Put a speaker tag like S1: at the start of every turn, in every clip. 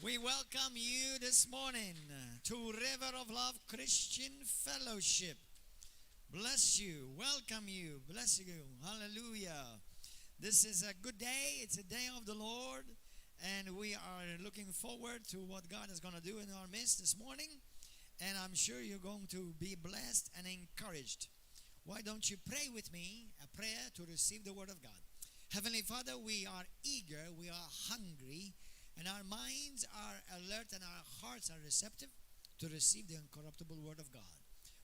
S1: We welcome you this morning to River of Love Christian Fellowship. Bless you, welcome you, bless you, hallelujah. This is a good day, it's a day of the Lord, and we are looking forward to what God is going to do in our midst this morning, and I'm sure you're going to be blessed and encouraged. Why don't you pray with me a prayer to receive the Word of God? Heavenly Father, we are eager, we are hungry, and our minds are alert and our hearts are receptive to receive the incorruptible Word of God.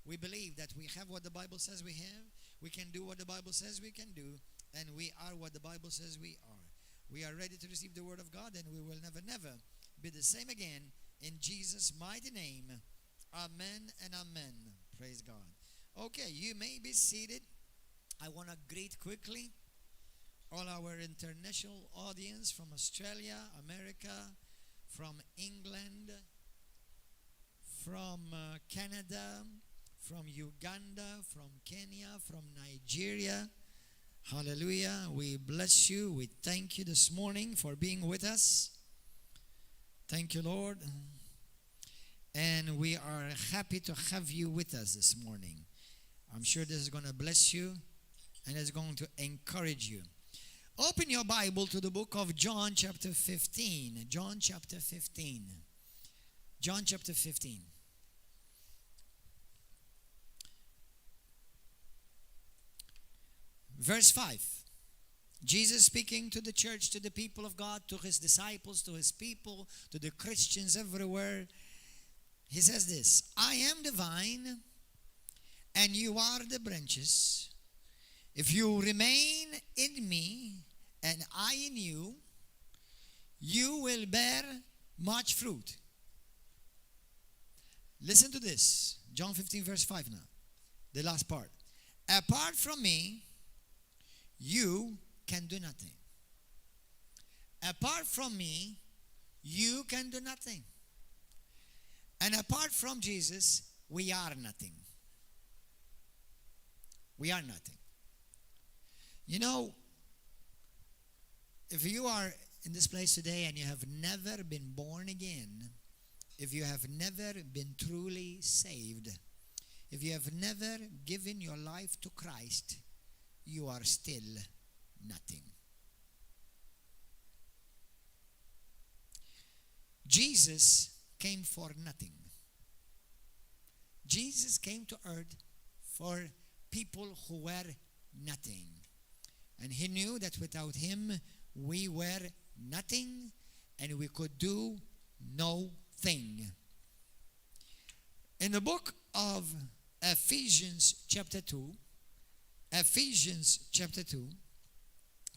S1: We believe that we have what the Bible says we have, we can do what the Bible says we can do, and we are what the Bible says we are. We are ready to receive the Word of God, and we will never be the same again. In Jesus' mighty name, amen and amen. Praise God. Okay, you may be seated. I want to greet quickly all our international audience from Australia, America, from England, from Canada, from Uganda, from Kenya, from Nigeria. Hallelujah. We bless you. We thank you this morning for being with us. Thank you, Lord. And we are happy to have you with us this morning. I'm sure this is going to bless you and it's going to encourage you. Open your Bible to the book of John chapter 15. John chapter 15. John chapter 15. Verse 5. Jesus speaking to the church, to the people of God, to his disciples, to his people, to the Christians everywhere. He says this, I am the vine, and you are the branches. If you remain in me, and I in you, you will bear much fruit. Listen to this. John 15 verse 5 now. The last part. Apart from me, you can do nothing. Apart from me, you can do nothing. And apart from Jesus, we are nothing. We are nothing. You know, if you are in this place today and you have never been born again, if you have never been truly saved, if you have never given your life to Christ, you are still nothing. Jesus came for nothing. Jesus came to earth for people who were nothing. And he knew that without him, we were nothing and we could do no thing. In the book of Ephesians chapter 2,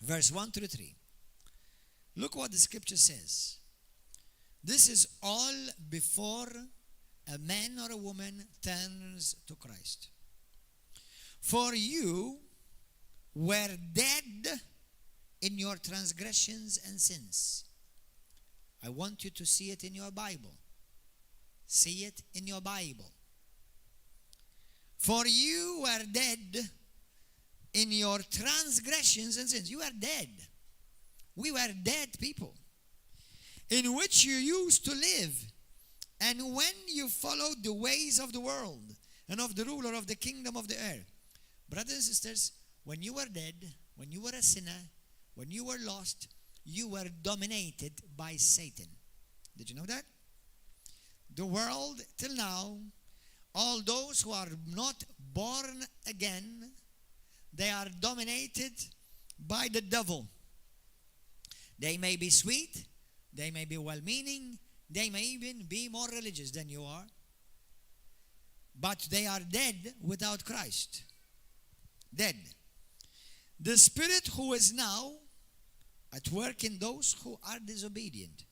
S1: verse 1 to 3. Look what the scripture says. This is all before a man or a woman turns to Christ. For you were dead in your transgressions and sins. I want you to see it in your Bible. See it in your Bible. For you were dead in your transgressions and sins. You were dead. We were dead people, in which you used to live. And when you followed the ways of the world and of the ruler of the kingdom of the air. Brothers and sisters, when you were dead, when you were a sinner, when you were lost, you were dominated by Satan. Did you know that? The world till now, all those who are not born again, they are dominated by the devil. They may be sweet, they may be well-meaning, they may even be more religious than you are, but they are dead without Christ. Dead. The spirit who is now at work in those who are disobedient.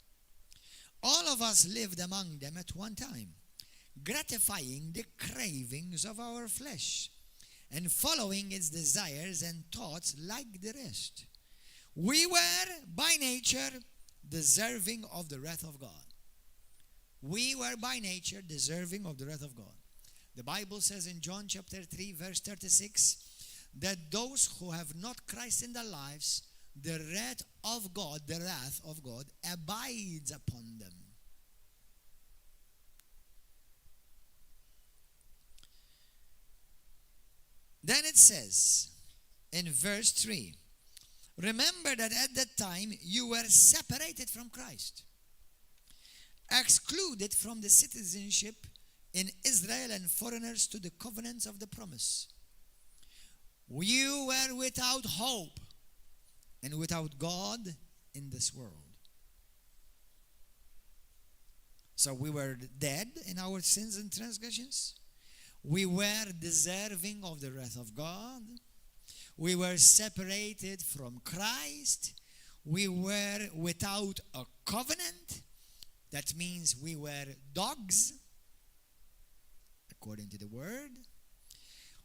S1: All of us lived among them at one time, gratifying the cravings of our flesh and following its desires and thoughts like the rest. We were by nature deserving of the wrath of God. We were by nature deserving of the wrath of God. The Bible says in John chapter 3 verse 36 that those who have not Christ in their lives, the wrath of God abides upon them. Then it says in verse 3, remember that at that time you were separated from Christ, excluded from the citizenship in Israel and foreigners to the covenants of the promise. You were without hope and without God in this world. So we were dead in our sins and transgressions. We were deserving of the wrath of God. We were separated from Christ. We were without a covenant. That means we were dogs, according to the word.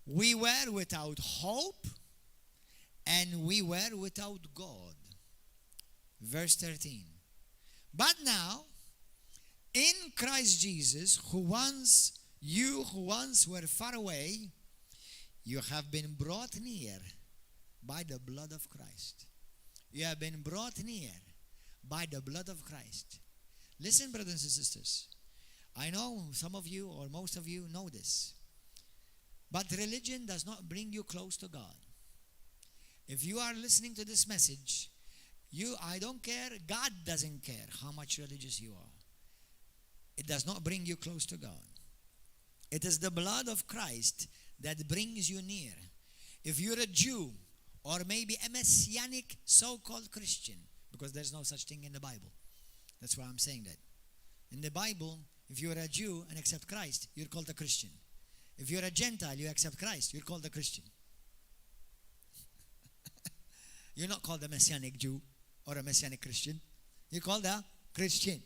S1: We were without hope, and we were without God. Verse 13. But now, in Christ Jesus, who once were far away, you have been brought near by the blood of Christ. You have been brought near by the blood of Christ. Listen, brothers and sisters. I know some of you or most of you know this. But religion does not bring you close to God. If you are listening to this message, I don't care, God doesn't care how much religious you are. It does not bring you close to God. It is the blood of Christ that brings you near. If you're a Jew or maybe a messianic so-called Christian, because there's no such thing in the Bible. That's why I'm saying that. In the Bible, if you're a Jew and accept Christ, you're called a Christian. If you're a Gentile, you accept Christ, you're called a Christian. You're not called a messianic Jew or a messianic Christian. You're called a Christian.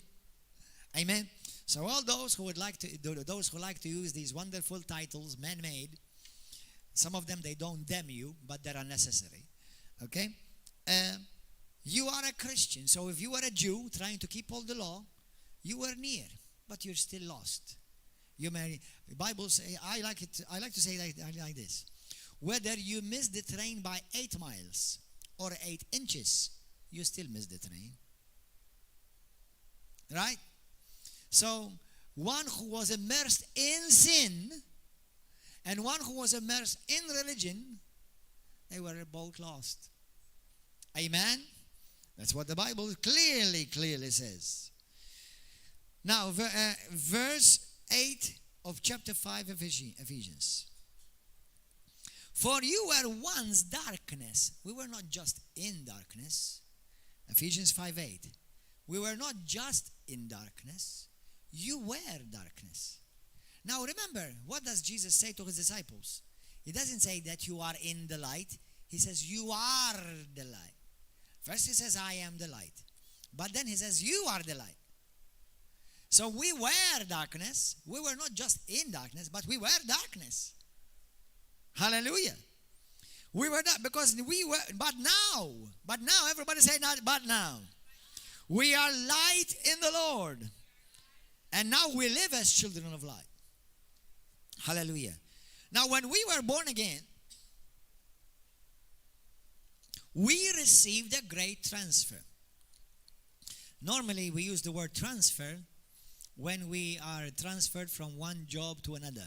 S1: Amen. So all those who like to use these wonderful titles, man-made, some of them they don't damn you, but they are necessary. Okay? You are a Christian. So if you are a Jew trying to keep all the law, you were near, but you're still lost. You may, the Bible say, I like to say like this. Whether you miss the train by 8 miles or 8 inches, you still miss the train. Right? So, one who was immersed in sin and one who was immersed in religion, they were both lost. Amen? That's what the Bible clearly says. Now, verse 8 of chapter 5 of Ephesians. For you were once darkness. We were not just in darkness. Ephesians 5:8. We were not just in darkness. You were darkness. Now remember, what does Jesus say to his disciples? He doesn't say that you are in the light. He says you are the light. First he says I am the light. But then he says you are the light. So we were darkness. We were not just in darkness, but we were darkness. Hallelujah. We were that because we were, but now, everybody say not, but now. We are light in the Lord. And now we live as children of light. Hallelujah. Now when we were born again, we received a great transfer. Normally we use the word transfer when we are transferred from one job to another,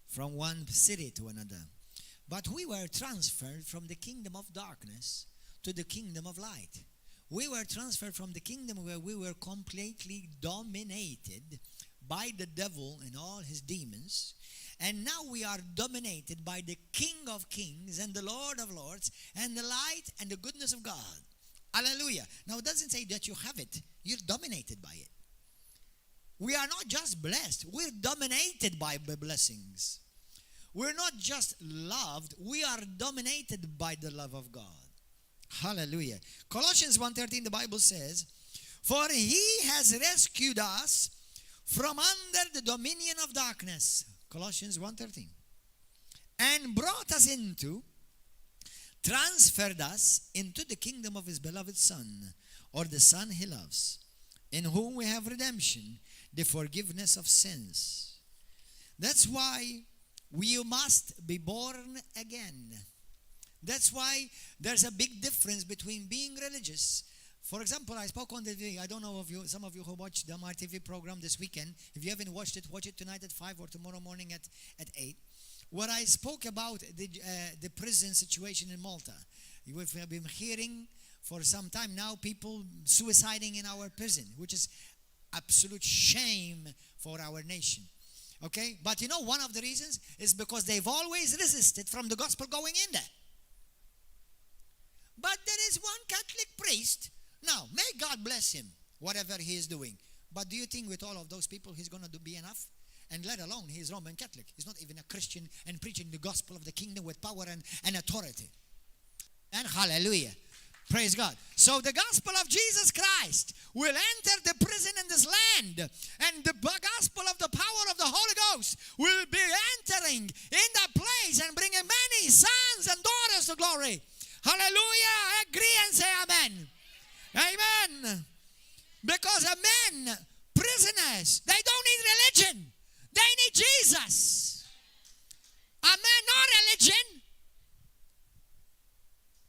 S1: from one city to another. But we were transferred from the kingdom of darkness to the kingdom of light. We were transferred from the kingdom where we were completely dominated by the devil and all his demons. And now we are dominated by the King of Kings and the Lord of Lords and the light and the goodness of God. Hallelujah. Now it doesn't say that you have it. You're dominated by it. We are not just blessed. We're dominated by the blessings. We're not just loved. We are dominated by the love of God. Hallelujah. Colossians 1:13, the Bible says, for he has rescued us from under the dominion of darkness. Colossians 1:13. And brought us transferred us into the kingdom of his beloved Son, or the Son he loves, in whom we have redemption, the forgiveness of sins. That's why we must be born again. That's why there's a big difference between being religious. For example, I spoke on the TV. I don't know if you, some of you who watched the MRTV program this weekend. If you haven't watched it, watch it tonight at 5 or tomorrow morning at 8. where I spoke about the prison situation in Malta. You have been hearing for some time now people suiciding in our prison, which is absolute shame for our nation. Okay? But you know, one of the reasons is because they've always resisted from the gospel going in there. But there is one Catholic priest. Now, may God bless him, whatever he is doing. But do you think with all of those people he's going to be enough? And let alone he is Roman Catholic. He's not even a Christian and preaching the gospel of the kingdom with power and authority. And hallelujah. Praise God. So the gospel of Jesus Christ will enter the prison in this land. And the gospel of the power of the Holy Ghost will be entering in that place and bringing many sons and daughters to glory. Hallelujah. Agree and say amen. Amen. Because men, prisoners, they don't need religion. They need Jesus. Amen. Not religion.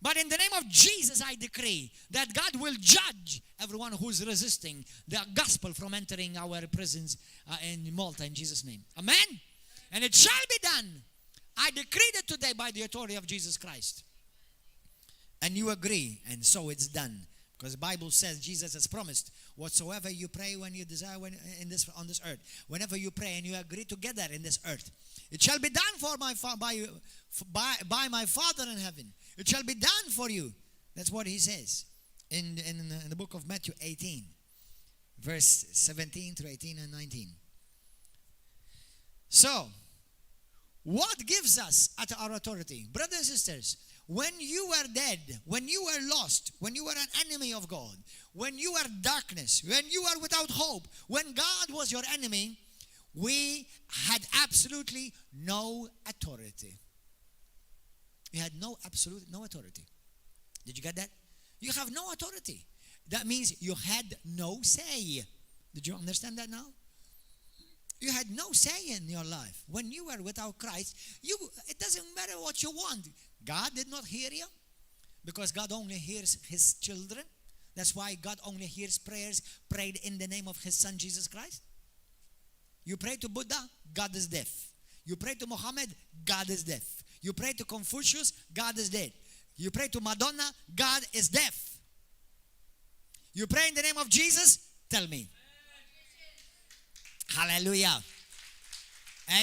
S1: But in the name of Jesus, I decree that God will judge everyone who is resisting the gospel from entering our prisons in Malta in Jesus' name. Amen? And it shall be done. I decree it today by the authority of Jesus Christ. And you agree, and so it's done. Because the Bible says Jesus has promised, whatsoever you pray when you desire on this earth, whenever you pray and you agree together in this earth, it shall be done for by my Father in heaven. It shall be done for you. That's what he says in the book of Matthew 18, verse 17 through 18 and 19. So, what gives us our authority? Brothers and sisters, when you were dead, when you were lost, when you were an enemy of God, when you were darkness, when you were without hope, when God was your enemy, we had absolutely no authority. You had no authority. Did you get that? You have no authority. That means you had no say. Did you understand that now? You had no say in your life. When you were without Christ, it doesn't matter what you want. God did not hear you because God only hears his children. That's why God only hears prayers prayed in the name of his son Jesus Christ. You pray to Buddha, God is deaf. You pray to Muhammad, God is deaf. You pray to Confucius, God is dead. You pray to Madonna, God is deaf. You pray in the name of Jesus, tell me. Hallelujah.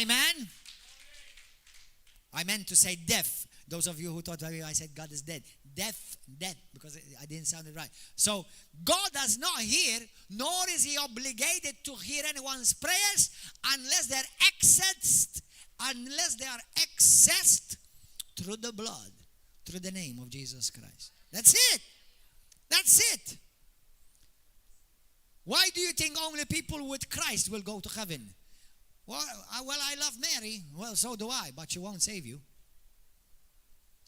S1: Amen. I meant to say deaf. Those of you who thought I said God is dead. Deaf, because I didn't sound it right. So God does not hear, nor is he obligated to hear anyone's prayers unless they are accessed through the blood, through the name of Jesus Christ. That's it. That's it. Why do you think only people with Christ will go to heaven? Well, I love Mary. Well, so do I, but she won't save you.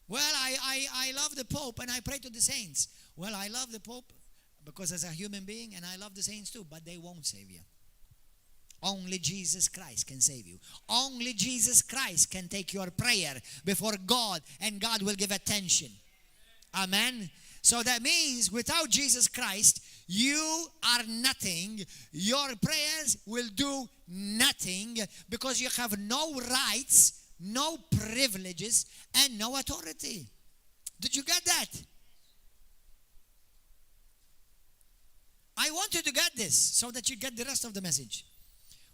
S1: Well, I love the Pope and I pray to the saints. Well, I love the Pope because as a human being, and I love the saints too, but they won't save you. Only Jesus Christ can save you. Only Jesus Christ can take your prayer before God, and God will give attention. Amen. So that means without Jesus Christ, you are nothing. Your prayers will do nothing because you have no rights, no privileges, and no authority. Did you get that? I want you to get this so that you get the rest of the message.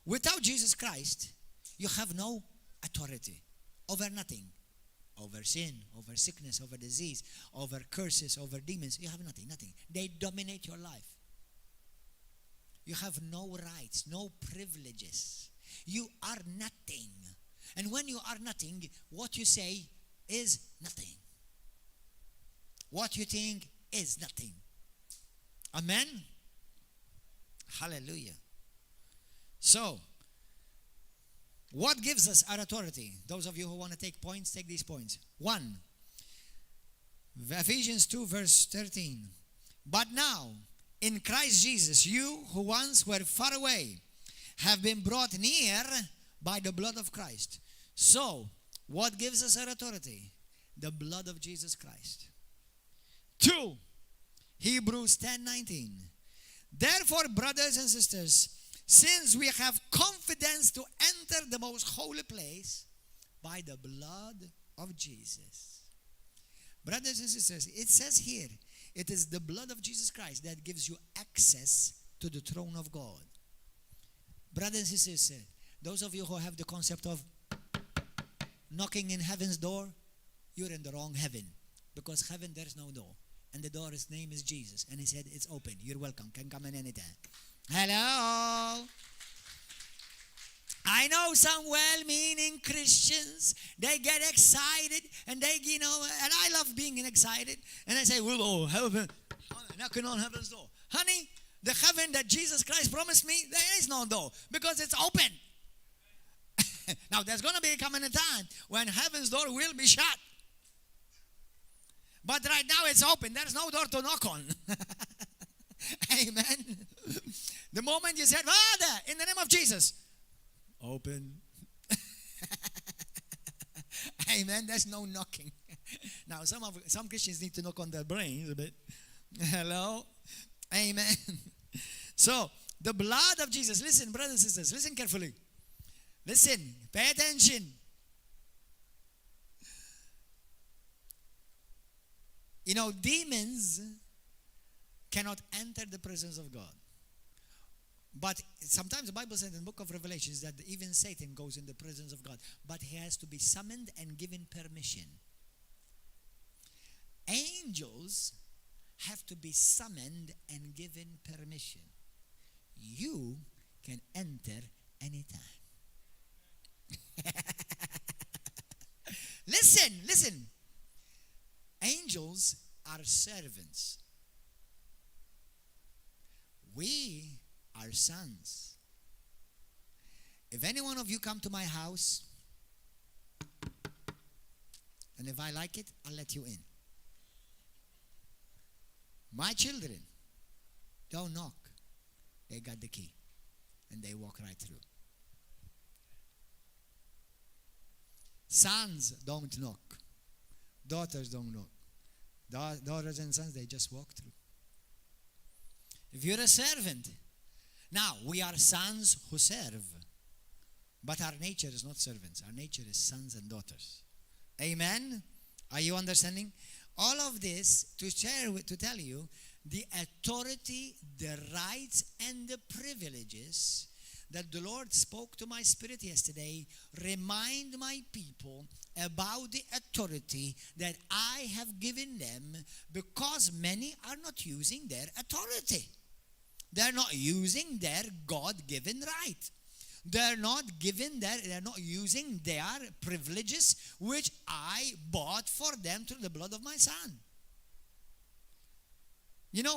S1: Without Jesus Christ, you have no authority over nothing. Over sin, over sickness, over disease, over curses, over demons. You have nothing. They dominate your life. You have no rights, no privileges. You are nothing. And when you are nothing, what you say is nothing. What you think is nothing. Amen? Hallelujah. So, what gives us our authority? Those of you who want to take points, take these points. 1, Ephesians 2 verse 13. But now, in Christ Jesus, you who once were far away have been brought near by the blood of Christ. So, what gives us our authority? The blood of Jesus Christ. 2, Hebrews 10:19. Therefore, brothers and sisters, since we have confidence to enter the most holy place by the blood of Jesus. Brothers and sisters, it says here, it is the blood of Jesus Christ that gives you access to the throne of God. Brothers and sisters, those of you who have the concept of knocking in heaven's door, you're in the wrong heaven. Because heaven, there's no door. And the door's name is Jesus. And he said, it's open. You're welcome. Can come in anytime. Hello? I know some well-meaning Christians, they get excited and they, and I love being excited. And I say, well, heaven, knocking on heaven's door. Honey, the heaven that Jesus Christ promised me, there is no door because it's open. Now, there's going to be coming a time when heaven's door will be shut. But right now it's open. There's no door to knock on. Amen. The moment you said, Father, in the name of Jesus, open. Amen. There's no knocking. Now, some Christians need to knock on their brains a bit. Hello. Amen. So, the blood of Jesus. Listen, brothers and sisters, listen carefully. Listen, pay attention. Demons cannot enter the presence of God. But sometimes the Bible says in the book of Revelations that even Satan goes in the presence of God. But he has to be summoned and given permission. Angels have to be summoned and given permission. You can enter anytime. Listen. Angels are servants. We are sons. If any one of you come to my house, and if I like it, I'll let you in. My children don't knock. They got the key. And they walk right through. Sons don't knock. Daughters don't knock. Daughters and sons, they just walk through. If you're a servant, now we are sons who serve. But our nature is not servants. Our nature is sons and daughters. Amen? Are you understanding? All of this to tell you the authority, the rights, and the privileges that the Lord spoke to my spirit yesterday. Remind my people about the authority that I have given them, because many are not using their authority. They're not using their God-given right. They're not using their privileges which I bought for them through the blood of my Son.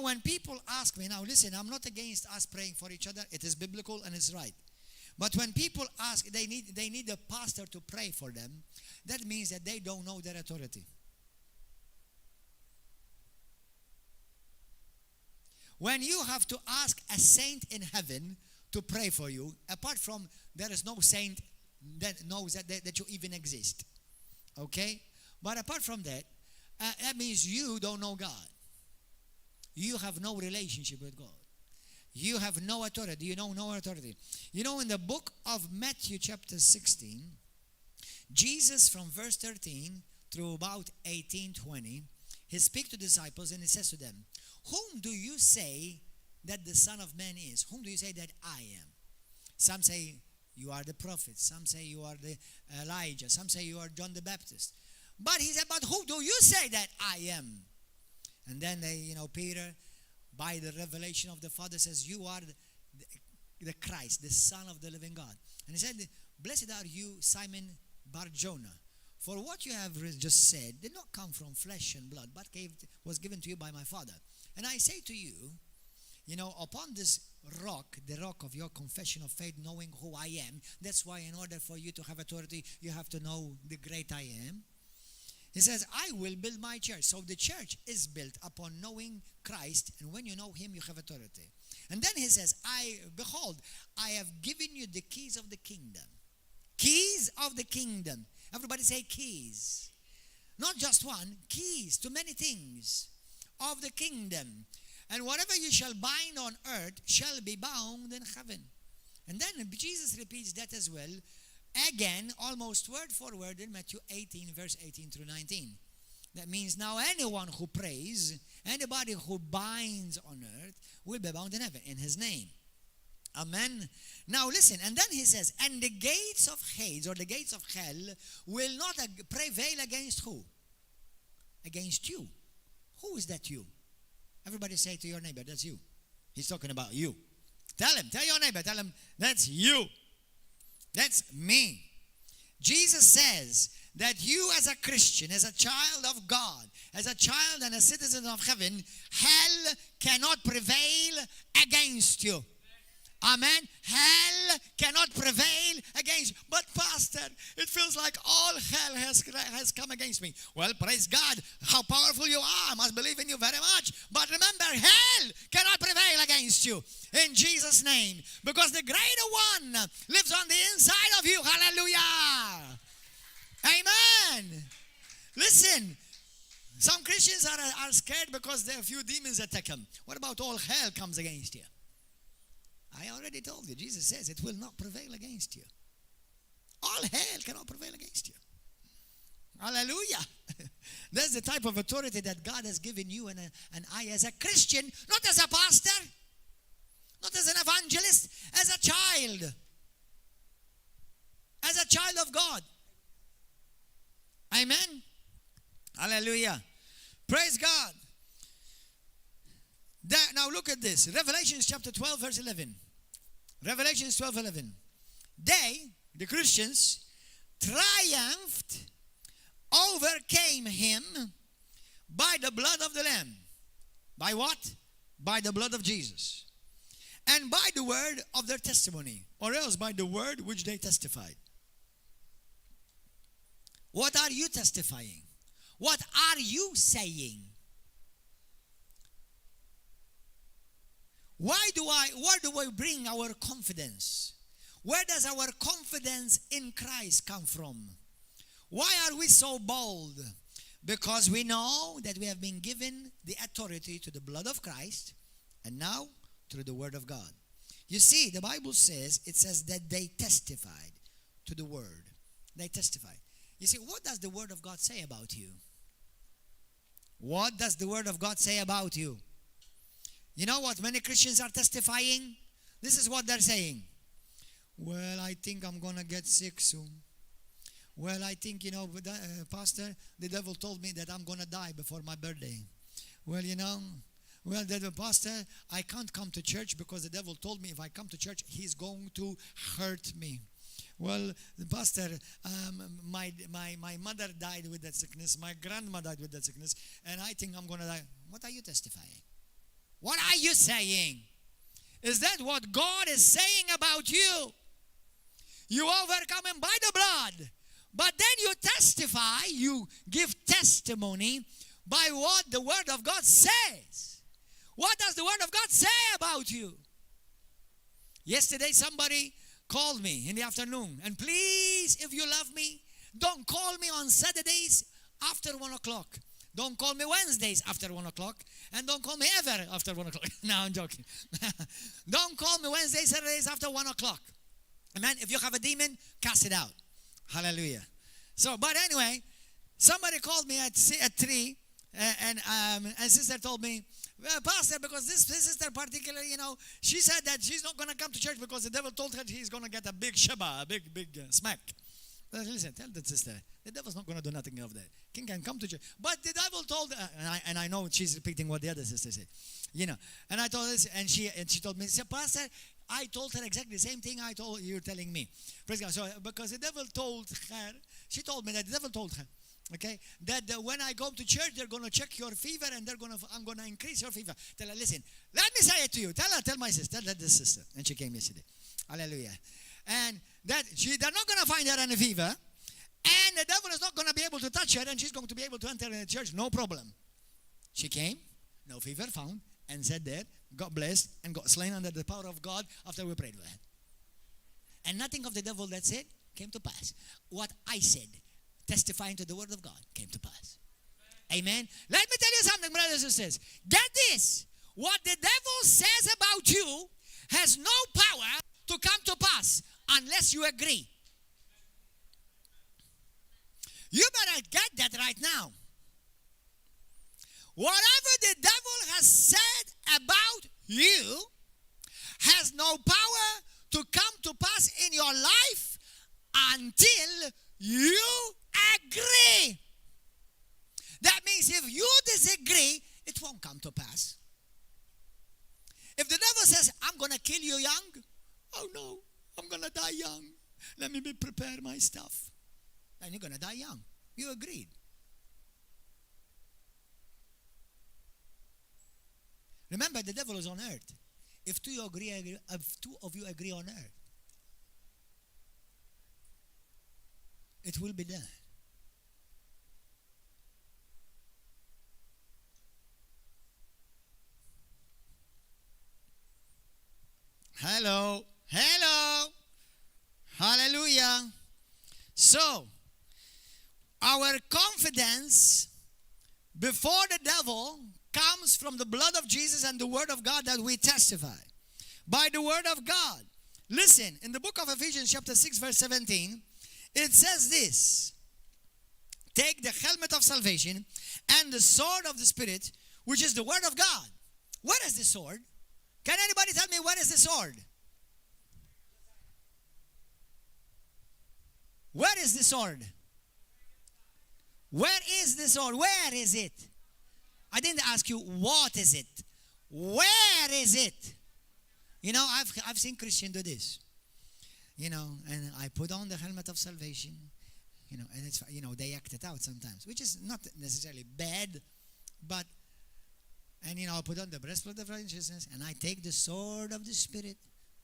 S1: When people ask me, now listen, I'm not against us praying for each other. It is biblical and it's right. But when people ask, they need a pastor to pray for them, that means that they don't know their authority. When you have to ask a saint in heaven to pray for you, apart from there is no saint that knows that you even exist. Okay? But apart from that, that means you don't know God. You have no relationship with God. You have no authority. You know no authority. In the book of Matthew chapter 16, Jesus from verse 13 through about 18:20, he speaks to disciples and he says to them, whom do you say that the Son of Man is? Whom do you say that I am? Some say you are the prophet. Some say you are the Elijah. Some say you are John the Baptist. But he said, but who do you say that I am? And then Peter, by the revelation of the Father, says, you are the Christ, the Son of the living God. And he said, blessed are you, Simon Bar-Jonah, for what you have just said did not come from flesh and blood, but was given to you by my Father. And I say to you, upon this rock, the rock of your confession of faith, knowing who I am, that's why in order for you to have authority, you have to know the great I am. He says, I will build my church. So the church is built upon knowing Christ, and when you know him, you have authority. And then he says, behold, I have given you the keys of the kingdom. Keys of the kingdom. Everybody say keys. Not just one, keys to many things of the kingdom. And whatever you shall bind on earth shall be bound in heaven. And then Jesus repeats that as well again, almost word for word in Matthew 18, verse 18 through 19. That means now anyone who prays, anybody who binds on earth will be bound in heaven in his name. Amen. Now listen, and then he says, and the gates of Hades, or the gates of hell, will not prevail against who? Against you. Who is that you? Everybody say to your neighbor, that's you. He's talking about you. Tell your neighbor, tell him, that's you. That's me. Jesus says that you as a Christian, as a child of God, as a child and a citizen of heaven, hell cannot prevail against you. Amen. Hell cannot prevail against you. But pastor, it feels like all hell has come against me. Well, praise God, how powerful you are. I must believe in you very much. But remember, hell cannot prevail against you. In Jesus' name. Because the greater one lives on the inside of you. Hallelujah. Amen. Listen, some Christians are scared because there are a few demons attack them. What about all hell comes against you? I already told you, Jesus says it will not prevail against you. All hell cannot prevail against you. Hallelujah. That's the type of authority that God has given you and I as a Christian, not as a pastor, not as an evangelist, as a child. As a child of God. Amen. Hallelujah. Praise God. Now look at this. Revelation chapter 12 verse 11. Revelation 12:11. They, the Christians, triumphed, overcame him by the blood of the Lamb. By what? By the blood of Jesus. And by the word of their testimony. Or else by the word which they testified. What are you testifying? What are you saying? Where do we bring our confidence? Where does our confidence in Christ come from? Why are we so bold? Because we know that we have been given the authority to the blood of Christ and now through the word of God. You see, the Bible says, it says that they testified to the word. They testified. You see, what does the word of God say about you? What does the word of God say about you? You know what many Christians are testifying? This is what they're saying. Well, I think I'm going to get sick soon. Well, I think, Pastor, the devil told me that I'm going to die before my birthday. Well, the pastor, I can't come to church because the devil told me if I come to church, he's going to hurt me. Well, the pastor, my mother died with that sickness. My grandma died with that sickness. And I think I'm going to die. What are you testifying? What are you saying? Is that what God is saying about you? You overcome him by the blood. But then you testify, you give testimony by what the word of God says. What does the word of God say about you? Yesterday somebody called me in the afternoon. And please, if you love me, don't call me on Saturdays after 1 o'clock. Don't call me Wednesdays after 1 o'clock. And don't call me ever after 1 o'clock. No, I'm joking. Don't call me Wednesdays, Saturdays after 1 o'clock. Amen. If you have a demon, cast it out. Hallelujah. So, but anyway, somebody called me at 3. And sister told me, well, Pastor, because this sister particularly, she said that she's not going to come to church because the devil told her he's going to get a big shaba, a big smack. Listen, tell that sister, the devil's not going to do nothing of that. King can come to church. But the devil told her, and I know she's repeating what the other sister said. And I told her, and she told me, Pastor, I told her exactly the same thing you're telling me. Praise God. So, because the devil told her, she told me that the devil told her, okay, that when I go to church, they're going to check your fever and I'm going to increase your fever. Tell her, listen, let me say it to you. Tell my sister, tell this sister. And she came yesterday. Hallelujah. And that they're not going to find her any fever. And the devil is not going to be able to touch her and she's going to be able to enter in the church. No problem. She came, no fever found, and said that, got blessed, and got slain under the power of God after we prayed with her. And nothing of the devil that said came to pass. What I said, testifying to the word of God, came to pass. Amen. Let me tell you something, brothers and sisters. Get this. What the devil says about you has no power to come to pass unless you agree. You better get that right now. Whatever the devil has said about you has no power to come to pass in your life until you agree. That means if you disagree, it won't come to pass. If the devil says, I'm going to kill you young, oh no, I'm going to die young. Let me prepare my stuff. Then you're going to die young. You agreed. Remember, the devil is on earth. If two of you agree on earth, it will be done. Hello. Hello. Hallelujah. So, our confidence before the devil comes from the blood of Jesus and the word of God that we testify. By the word of God. Listen, in the book of Ephesians chapter 6 verse 17, it says this. Take the helmet of salvation and the sword of the Spirit, which is the word of God. Where is the sword? Can anybody tell me where is the sword? Where is the sword? Where is the sword? Where is it? I didn't ask you what is it. Where is it? You know, I've seen Christians do this. You know, and I put on the helmet of salvation. You know, and it's, you know, they act it out sometimes, which is not necessarily bad, but, and you know, I put on the breastplate of righteousness, and I take the sword of the Spirit.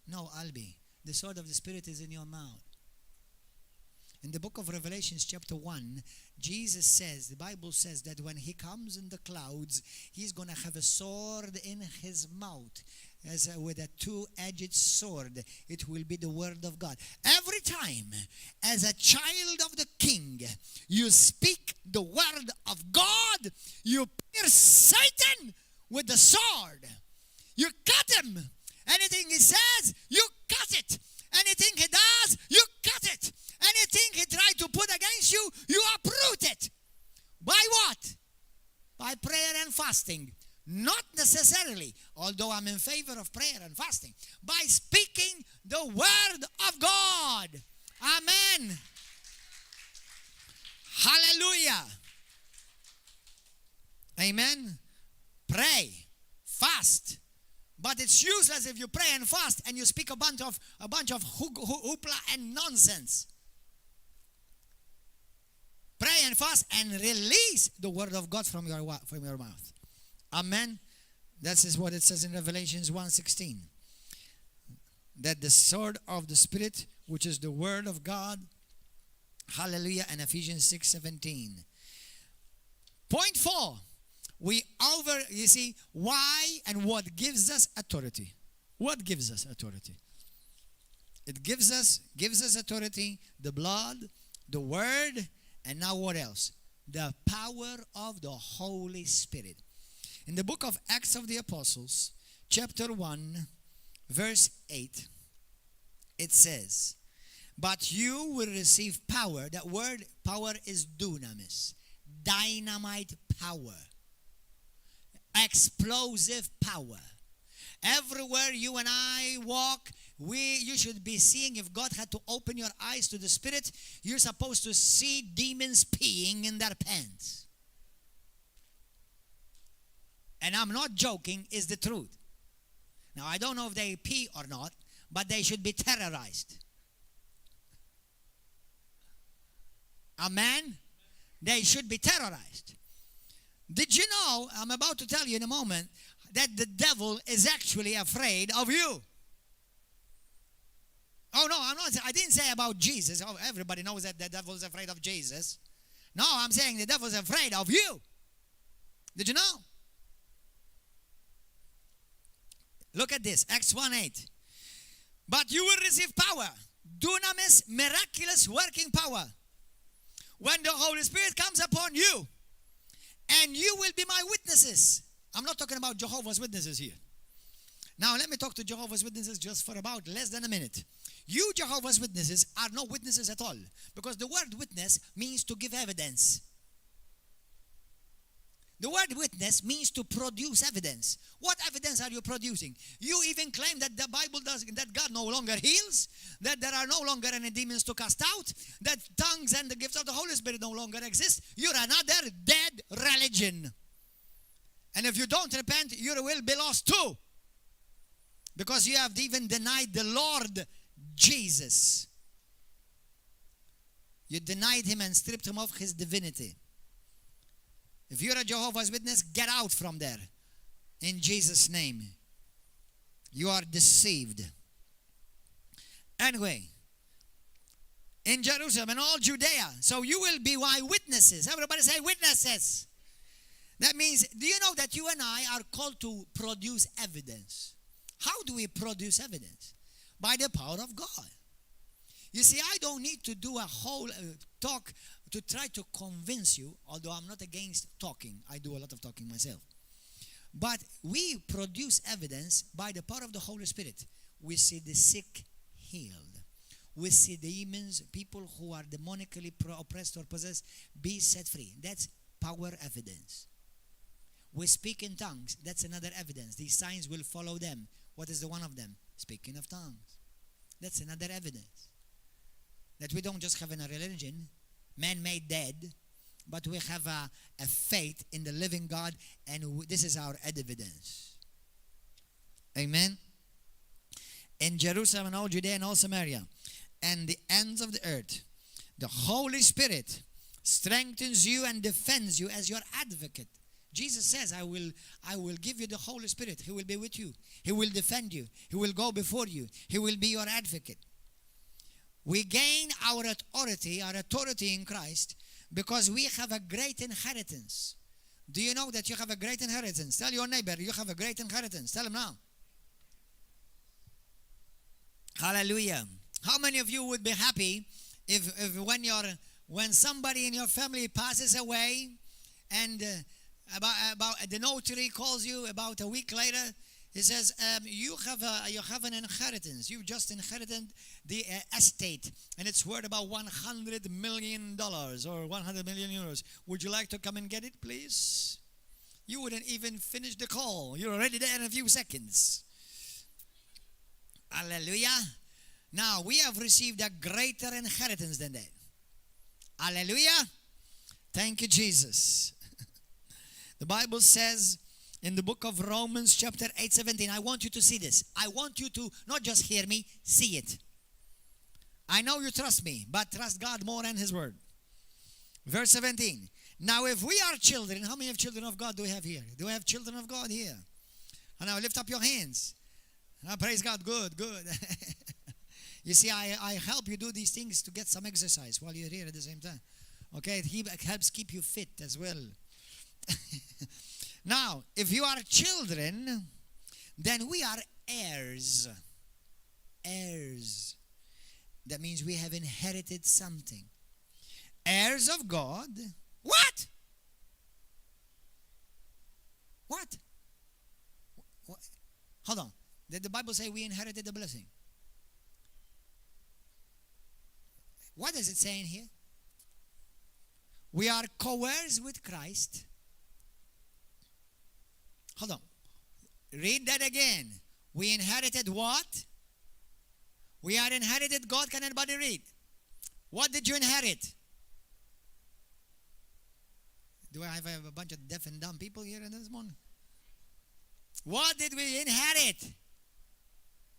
S1: No, Albi, the sword of the Spirit is in your mouth. In the book of Revelation, chapter 1, Jesus says, the Bible says that when he comes in the clouds, he's going to have a sword in his mouth. With a two-edged sword, it will be the word of God. Every time, as a child of the King, you speak the word of God, you pierce Satan with the sword. You cut him. Anything he says, you cut it. Anything he does, you cut it. Anything he tried to put against you, you uproot it. By what? By prayer and fasting. Not necessarily, although I'm in favor of prayer and fasting, by speaking the word of God. Amen. Hallelujah. Amen. Pray, fast. But it's useless if you pray and fast and you speak a bunch of hoopla and nonsense. Pray and fast and release the word of God from your mouth. Amen. That is what it says in Revelations 1:16. That the sword of the Spirit, which is the word of God. Hallelujah. And Ephesians 6:17. Point 4. You see, why and what gives us authority? What gives us authority? It gives us authority, the blood, the word, and now what else? The power of the Holy Spirit. In the book of Acts of the Apostles, chapter 1, verse 8, it says, but you will receive power. That word power is dunamis. Dynamite power. Explosive power. Everywhere you and I walk, you should be seeing, if God had to open your eyes to the Spirit, you're supposed to see demons peeing in their pants. And I'm not joking, it's the truth. Now, I don't know if they pee or not, but they should be terrorized. Amen? They should be terrorized. Did you know, I'm about to tell you in a moment, that the devil is actually afraid of you? Oh, no, I didn't say about Jesus. Oh, everybody knows that the devil is afraid of Jesus. No, I'm saying the devil is afraid of you. Did you know? Look at this, Acts 1:8. But you will receive power, dunamis, miraculous working power, when the Holy Spirit comes upon you, and you will be my witnesses. I'm not talking about Jehovah's Witnesses here. Now, let me talk to Jehovah's Witnesses just for about less than a minute. You Jehovah's Witnesses are no witnesses at all, because the word witness means to give evidence. The word witness means to produce evidence. What evidence are you producing? You even claim that the Bible does, that God no longer heals, that there are no longer any demons to cast out, that tongues and the gifts of the Holy Spirit no longer exist. You're another dead religion. And if you don't repent, you will be lost too. Because you have even denied the Lord Jesus. You denied him and stripped him of his divinity. If you're a Jehovah's Witness, get out from there. In Jesus' name. You are deceived. Anyway, in Jerusalem and all Judea, so you will be my witnesses. Everybody say witnesses. That means, do you know that you and I are called to produce evidence? How do we produce evidence? By the power of God. You see, I don't need to do a whole talk to try to convince you, although I'm not against talking. I do a lot of talking myself. But we produce evidence by the power of the Holy Spirit. We see the sick healed. We see demons, people who are demonically oppressed or possessed, be set free. That's power evidence. We speak in tongues. That's another evidence. These signs will follow them. What is the one of them? Speaking of tongues. That's another evidence. That we don't just have a religion, man-made dead, but we have a faith in the living God, and this is our evidence. Amen? In Jerusalem and all Judea and all Samaria and the ends of the earth, the Holy Spirit strengthens you and defends you as your advocate. Jesus says, I will give you the Holy Spirit. He will be with you. He will defend you. He will go before you. He will be your advocate. We gain our authority in Christ because we have a great inheritance. Do you know that you have a great inheritance? Tell your neighbor, you have a great inheritance. Tell him now. Hallelujah. How many of you would be happy if when somebody in your family passes away and about the notary calls you about a week later? He says, you have an inheritance. You just inherited the estate, and it's worth about $100 million or 100 million euros. Would you like to come and get it, please? You wouldn't even finish the call. You're already there in a few seconds. Hallelujah. Now, we have received a greater inheritance than that. Hallelujah. Thank you, Jesus. The Bible says, in the book of Romans chapter 8:17, I want you to see this. I want you to not just hear me, see it. I know you trust me, but trust God more than his word. Verse 17. Now if we are children, how many of children of God do we have here? Do we have children of God here? And now lift up your hands. Praise God. Good. You see, I help you do these things to get some exercise while you're here at the same time. Okay, it helps keep you fit as well. Now, if you are children, then we are heirs. Heirs. That means we have inherited something. Heirs of God. What? What? Hold on. Did the Bible say we inherited the blessing? What does it say in here? We are co-heirs with Christ. Hold on. Read that again. We inherited what? We are inherited God. Can anybody read? What did you inherit? Do I have a bunch of deaf and dumb people here in this morning? What did we inherit?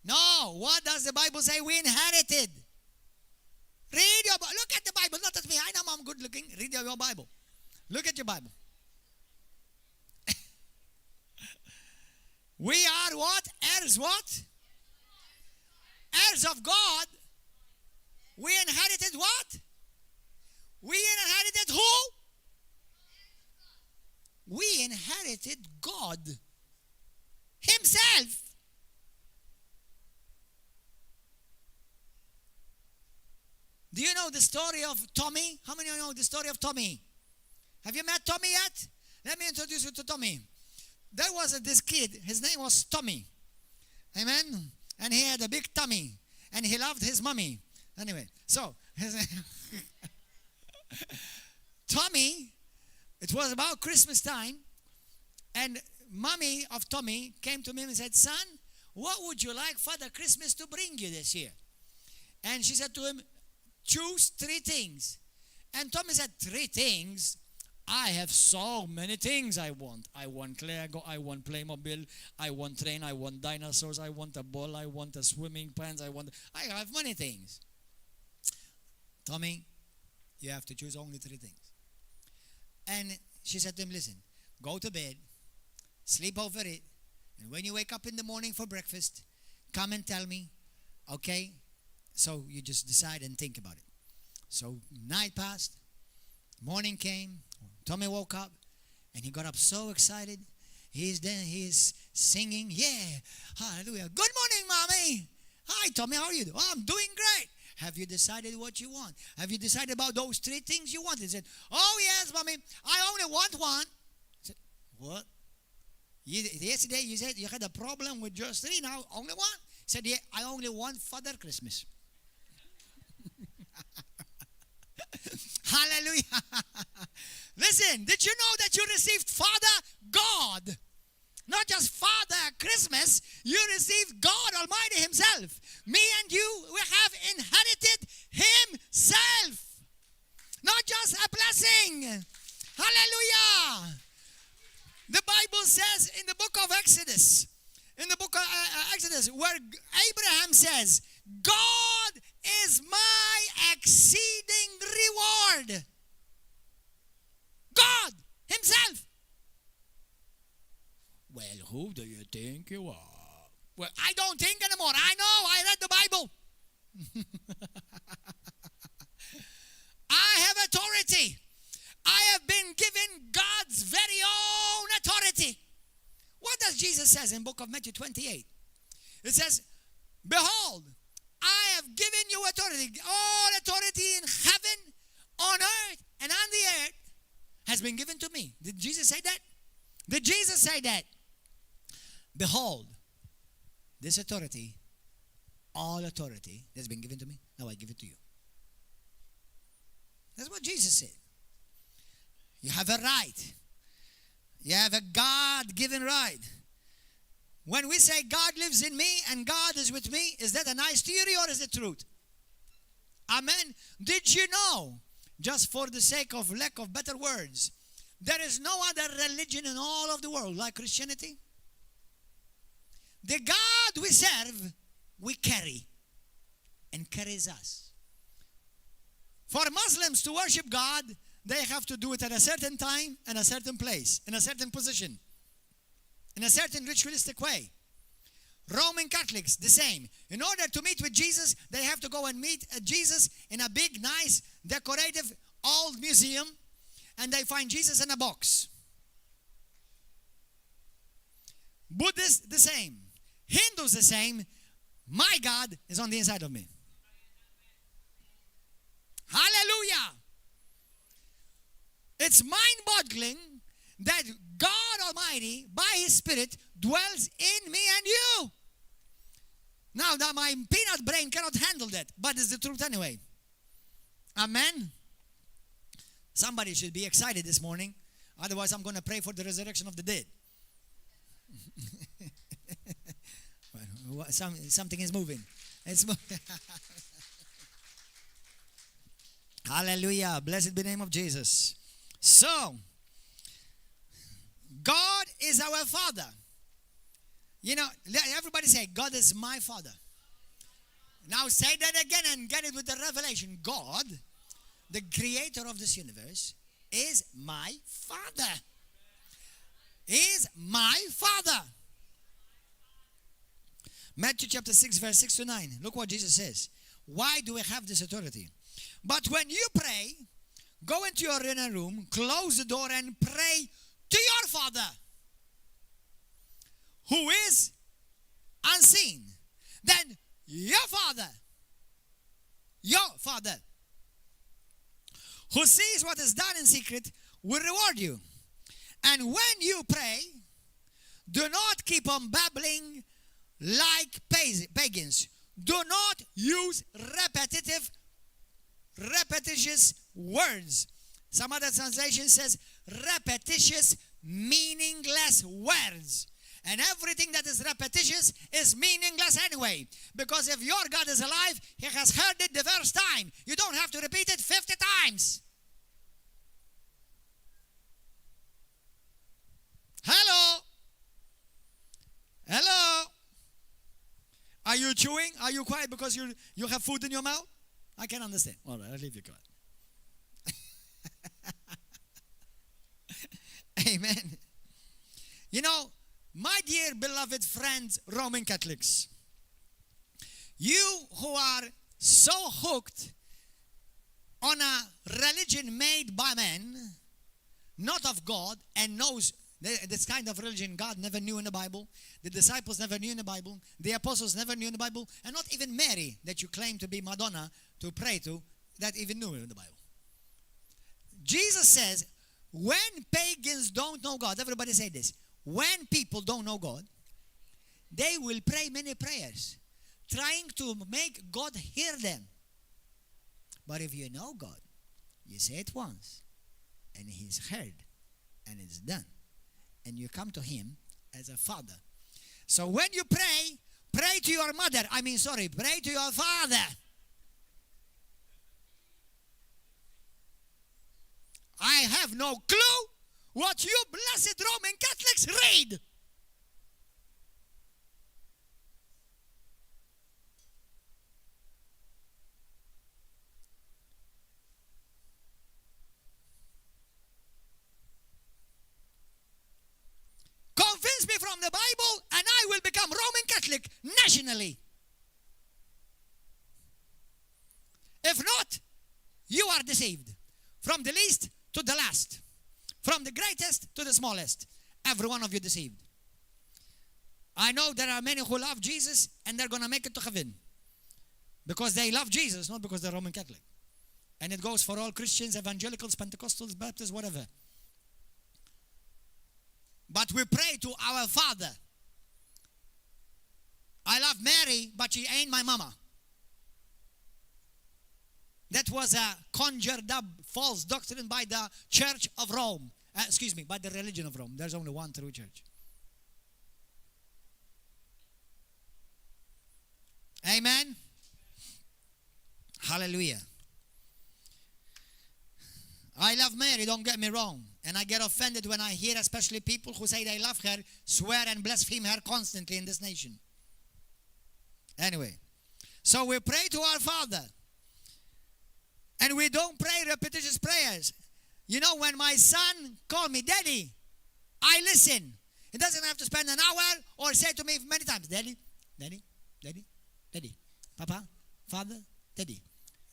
S1: No. What does the Bible say we inherited? Read your Bible. Look at the Bible. Not at me. I know I'm good looking. Read your Bible. Look at your Bible. We are what? Heirs what? Heirs of God. We inherited what? We inherited who? We inherited God himself. Do you know the story of Tommy? How many of you know the story of Tommy? Have you met Tommy yet? Let me introduce you to Tommy. There was this kid, his name was Tommy. Amen? And he had a big tummy. And he loved his mommy. Anyway, so, Tommy, it was about Christmas time. And mommy of Tommy came to me and said, son, what would you like Father Christmas to bring you this year? And she said to him, choose 3 things. And Tommy said, 3 things? I have so many things I want. I want Lego, I want Playmobil, I want train, I want dinosaurs, I want a ball, I want a swimming pants, I have many things. Tommy, you have to choose only 3 things. And she said to him, listen, go to bed, sleep over it, and when you wake up in the morning for breakfast, come and tell me, okay? So you just decide and think about it. So night passed, morning came, Tommy woke up, and he got up so excited. He's singing, yeah, hallelujah. Good morning, Mommy. Hi, Tommy, how are you doing? Oh, I'm doing great. Have you decided what you want? Have you decided about those 3 things you want? He said, oh, yes, Mommy, I only want one. I said, what? Yesterday you said you had a problem with just 3, now only one? He said, yeah, I only want Father Christmas. Hallelujah. Listen, did you know that you received Father God? Not just Father Christmas, you received God Almighty himself. Me and you, we have inherited himself. Not just a blessing. Hallelujah. The Bible says in the book of Exodus, where Abraham says, God is my exceeding reward. God himself. Well, who do you think you are? Well, I don't think anymore. I know. I read the Bible. I have authority. I have been given God's very own authority. What does Jesus say in the book of Matthew 28? It says, behold, I have given you authority. All authority in heaven, on earth, and on the earth has been given to me. Did Jesus say that? Did Jesus say that? Behold, this authority, all authority that's been given to me, now I give it to you. That's what Jesus said. You have a right. You have a God-given right. When we say God lives in me and God is with me, is that a nice theory or is it truth? Amen. Did you know, just for the sake of lack of better words, there is no other religion in all of the world like Christianity? The God we serve, we carry and carries us. For Muslims to worship God, they have to do it at a certain time and a certain place, in a certain position, in a certain ritualistic way. Roman Catholics, the same. In order to meet with Jesus, they have to go and meet Jesus in a big, nice, decorative, old museum, and they find Jesus in a box. Buddhists, the same. Hindus, the same. My God is on the inside of me. Hallelujah. It's mind-boggling that God Almighty, by His Spirit, dwells in me and you. Now, that my peanut brain cannot handle that, but it's the truth anyway. Amen. Somebody should be excited this morning. Otherwise, I'm going to pray for the resurrection of the dead. Something is moving. It's Hallelujah. Blessed be the name of Jesus. So, God is our Father. You know, everybody say, God is my Father. Now say that again and get it with the revelation. God, the creator of this universe, is my Father. Is my Father. Matthew chapter 6, verse 6 to 9. Look what Jesus says. Why do we have this authority? But when you pray, go into your inner room, close the door, and pray to your Father, who is unseen. Then your Father, who sees what is done in secret, will reward you. And when you pray, do not keep on babbling like pagans. Do not use repetitious words. Some other translation says repetitious, meaningless words. And everything that is repetitious is meaningless anyway. Because if your God is alive, He has heard it the first time. You don't have to repeat it 50 times. Hello? Hello? Are you chewing? Are you quiet because you have food in your mouth? I can understand. All right, I'll leave you quiet. Amen. You know, my dear beloved friends, Roman Catholics, you who are so hooked on a religion made by men, not of God, and knows this kind of religion God never knew in the Bible, the disciples never knew in the Bible, the apostles never knew in the Bible, and not even Mary, that you claim to be Madonna to pray to, that even knew in the Bible. Jesus says, when pagans don't know God, everybody say this, when people don't know God, they will pray many prayers, trying to make God hear them. But if you know God, you say it once, and He's heard, and it's done. And you come to Him as a father. So when you pray to your mother, pray to your father. I have no clue what you blessed Roman Catholics read. Convince me from the Bible and I will become Roman Catholic nationally. If not, you are deceived. From the least to the last. From the greatest to the smallest. Every one of you deceived. I know there are many who love Jesus and they're going to make it to heaven. Because they love Jesus, not because they're Roman Catholic. And it goes for all Christians, evangelicals, Pentecostals, Baptists, whatever. But we pray to our Father. I love Mary, but she ain't my mama. That was a conjured up false doctrine by the Church of Rome. By the religion of Rome. There's only one true church. Amen. Hallelujah. I love Mary, don't get me wrong. And I get offended when I hear especially people who say they love her, swear and blaspheme her constantly in this nation. Anyway, so we pray to our Father. And we don't pray repetitious prayers. You know, when my son called me, Daddy, I listen. He doesn't have to spend an hour or say to me many times, Daddy, Daddy, Daddy, Daddy, Papa, Father, Daddy,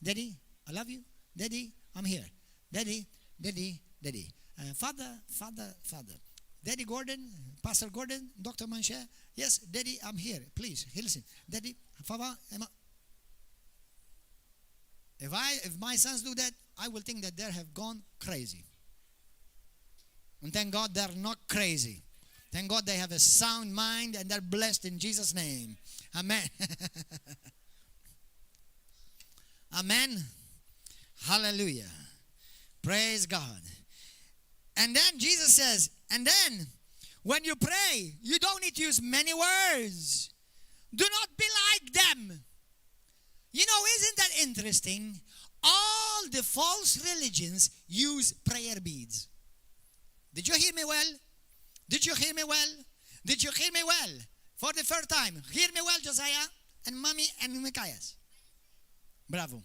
S1: Daddy, I love you. Daddy, I'm here. Daddy, Daddy, Daddy. Father, Father, Father. Daddy Gordon, Pastor Gordon, Dr. Manchè. Yes, Daddy, I'm here. Please, listen. Daddy, Father, if my sons do that, I will think that they have gone crazy. And thank God they're not crazy. Thank God they have a sound mind and they're blessed in Jesus' name. Amen. Amen. Hallelujah. Praise God. And then Jesus says, and then when you pray, you don't need to use many words. Do not be like them. You know, isn't that interesting? All the false religions use prayer beads. Did you hear me well? Did you hear me well? Did you hear me well? For the first time. Hear me well, Josiah and Mommy and Micaiah. Bravo.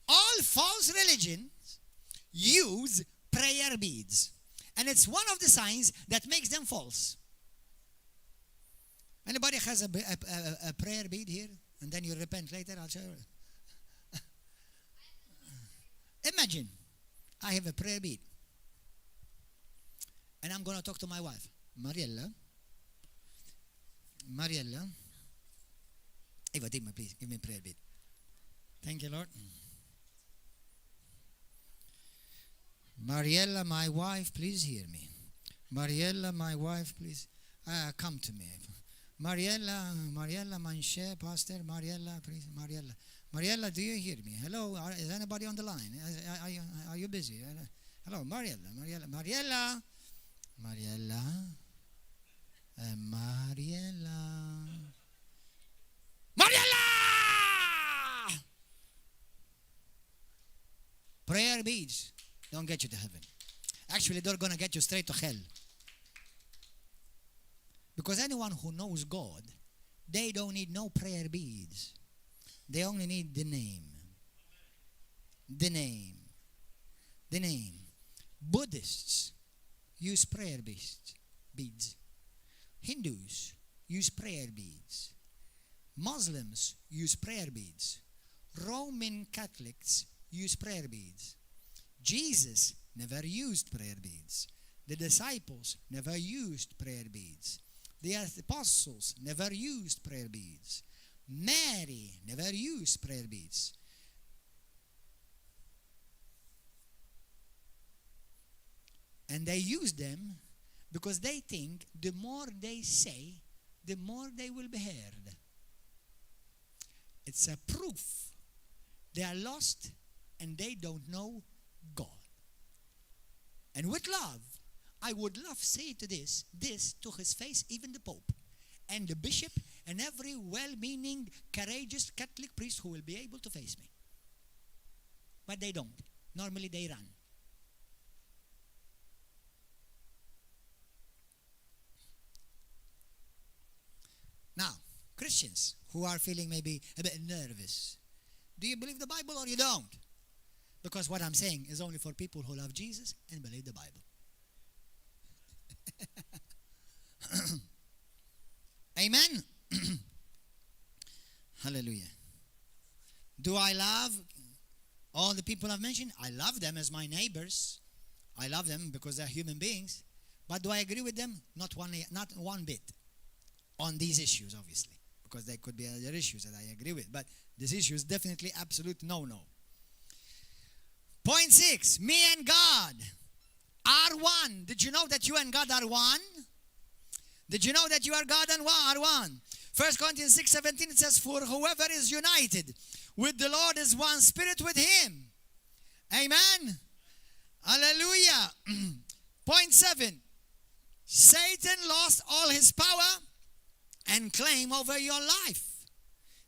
S1: All false religions use prayer beads. And it's one of the signs that makes them false. Anybody has a prayer bead here? And then you repent later, I'll show you. Imagine, I have a prayer bead. And I'm going to talk to my wife, Mariella. Eva, please, give me a prayer bead. Thank you, Lord. Mariella, my wife, please hear me. Mariella, my wife, please come to me. Mariella, Manchè, Pastor, Mariella, please, Mariella. Mariella, do you hear me? Hello, is anybody on the line? Are you busy? Hello, Mariella. Mariella. Prayer beads don't get you to heaven. Actually, they're going to get you straight to hell. Because anyone who knows God, they don't need no prayer beads. They only need the name. The name. The name. Buddhists use prayer beads. Hindus use prayer beads. Muslims use prayer beads. Roman Catholics use prayer beads. Jesus never used prayer beads. The disciples never used prayer beads. The apostles never used prayer beads. Mary never used prayer beads. And they use them because they think the more they say, the more they will be heard. It's a proof they are lost and they don't know God. And with love, I would love to say to this to his face, even the Pope and the bishop and every well-meaning, courageous Catholic priest who will be able to face me. But they don't. Normally they run. Now, Christians who are feeling maybe a bit nervous, do you believe the Bible or you don't? Because what I'm saying is only for people who love Jesus and believe the Bible. Amen. Hallelujah. Do I love all the people I've mentioned? I love them as my neighbors. I love them because they're human beings. But do I agree with them? Not one bit. On these issues, obviously. Because there could be other issues that I agree with. But this issue is definitely absolute no-no. Point 6. Me and God are one. Did you know that you and God are one? Did you know that you are God and are one? 1 Corinthians 6:17 it says, for whoever is united with the Lord is one spirit with him. Amen. Hallelujah. Point 7. Satan lost all his power and claim over your life.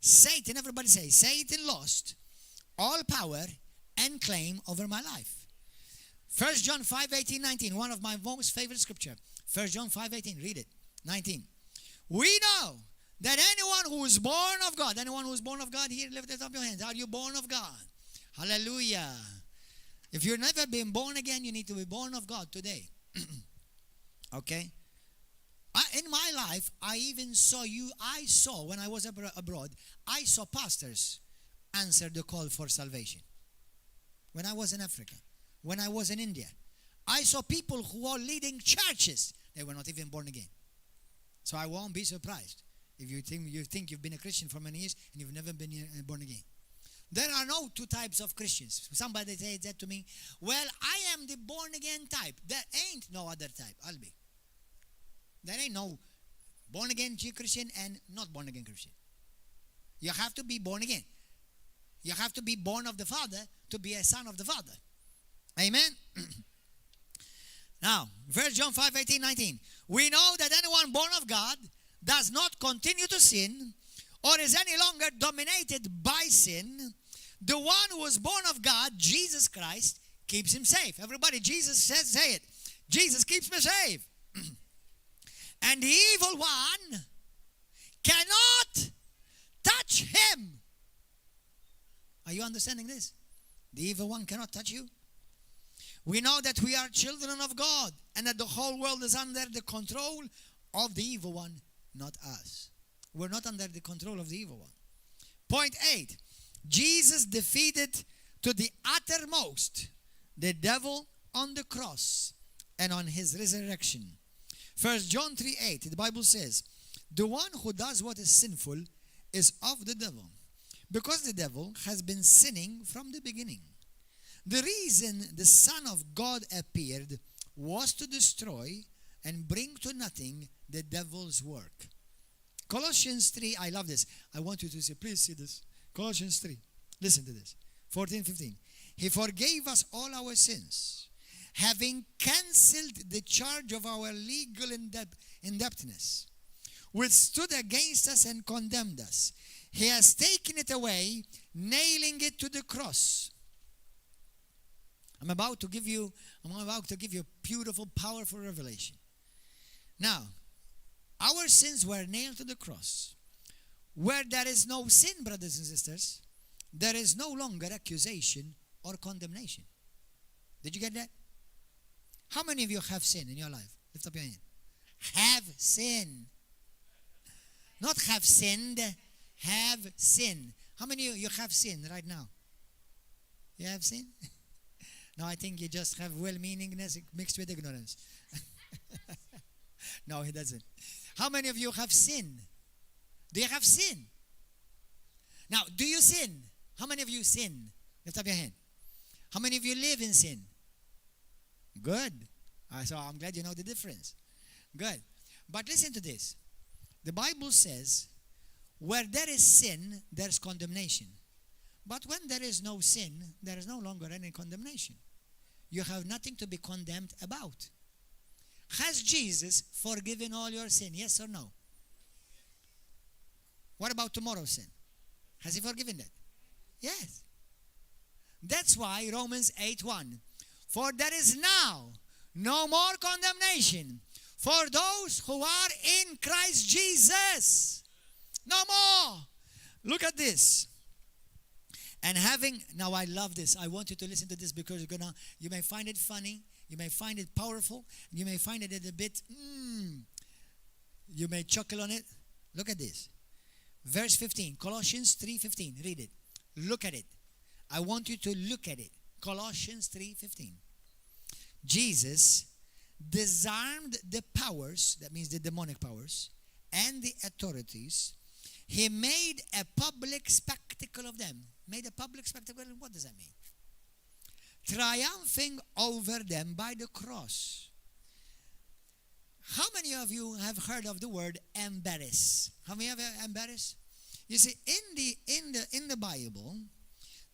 S1: Satan, everybody say, Satan lost all power and claim over my life. 1 John 5:18-19, one of my most favorite scripture. 1 John 5:18, read it. 19. We know that anyone who is born of God, anyone who is born of God here, lift up your hands. Are you born of God? Hallelujah. If you've never been born again, you need to be born of God today. Okay? In my life, I saw when I was abroad, I saw pastors answer the call for salvation. When I was in Africa, when I was in India, I saw people who are leading churches. They were not even born again. So I won't be surprised if you think you've been a Christian for many years and you've never been born again. There are no two types of Christians. Somebody said that to me. Well, I am the born again type. There ain't no other type. I'll be. There ain't no born again Christian and not born again Christian. You have to be born again. You have to be born of the Father to be a son of the Father. Amen. Now, 1 John 5:18-19. We know that anyone born of God does not continue to sin or is any longer dominated by sin. The one who is born of God, Jesus Christ, keeps him safe. Everybody, Jesus says, say it. Jesus keeps me safe. And the evil one cannot touch him. Are you understanding this? The evil one cannot touch you. We know that we are children of God and that the whole world is under the control of the evil one, not us. We're not under the control of the evil one. Point 8. Jesus defeated to the uttermost the devil on the cross and on his resurrection. 1 John 3:8, the Bible says, the one who does what is sinful is of the devil, because the devil has been sinning from the beginning. The reason the Son of God appeared was to destroy and bring to nothing the devil's work. Colossians 3, I love this. I want you to see, please see this. Colossians 3. Listen to this. 14, 15. He forgave us all our sins, having cancelled the charge of our legal indebtedness, which stood against us and condemned us. He has taken it away, nailing it to the cross. I'm about to give you a beautiful, powerful revelation. Now, our sins were nailed to the cross. Where there is no sin, brothers and sisters, there is no longer accusation or condemnation. Did you get that? How many of you have sin in your life? Lift up your hand. Have sin. Not have sinned, have sin. How many of you have sin right now? You have sin? No, I think you just have well-meaningness mixed with ignorance. No, he doesn't. How many of you have sin? Do you have sin? Now, do you sin? How many of you sin? Lift up your hand. How many of you live in sin? Good. So I'm glad you know the difference. Good. But listen to this. The Bible says, where there is sin, there's condemnation. But when there is no sin, there is no longer any condemnation. You have nothing to be condemned about. Has Jesus forgiven all your sin? Yes or no? What about tomorrow's sin? Has he forgiven that? Yes. That's why Romans 8:1. For there is now no more condemnation for those who are in Christ Jesus. No more. Look at this. And now I love this. I want you to listen to this because you may find it funny, you may find it powerful, you may find it a bit, you may chuckle on it. Look at this. Verse 15, Colossians 3:15. Read it. Look at it. I want you to look at it. Colossians 3:15. Jesus disarmed the powers, that means the demonic powers, and the authorities. He made a public spectacle of them. Made a public spectacle, what does that mean? Triumphing over them by the cross. How many of you have heard of the word embarrass? How many of you have embarrassed? You see, in the Bible,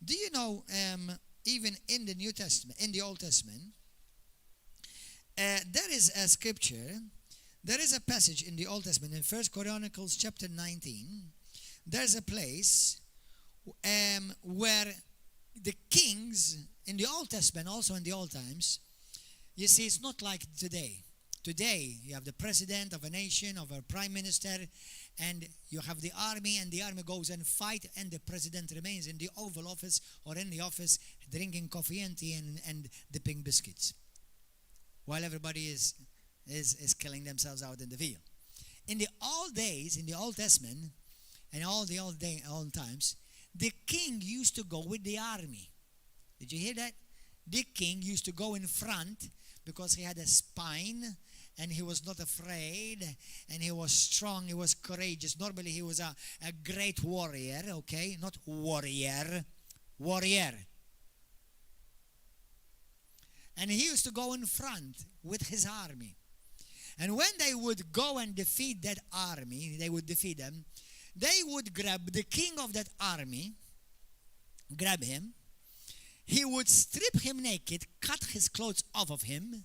S1: do you know, even in the New Testament, in the Old Testament, there is a scripture, there is a passage in the Old Testament, in 1 Chronicles chapter 19, there's a place where the kings in the Old Testament, also in the old times, you see, it's not like today. Today, you have the president of a nation, of a prime minister, and you have the army, and the army goes and fight, and the president remains in the Oval Office or in the office drinking coffee and tea and dipping biscuits while everybody is killing themselves out in the field. In the old days, in the Old Testament, and all the old times, the king used to go with the army. Did you hear that? The king used to go in front because he had a spine and he was not afraid and he was strong, he was courageous. Normally he was a great warrior, okay? Not warrior, warrior. And he used to go in front with his army. And when they would go and defeat that army, they would defeat them, they would grab the king of that army, grab him, he would strip him naked, cut his clothes off of him,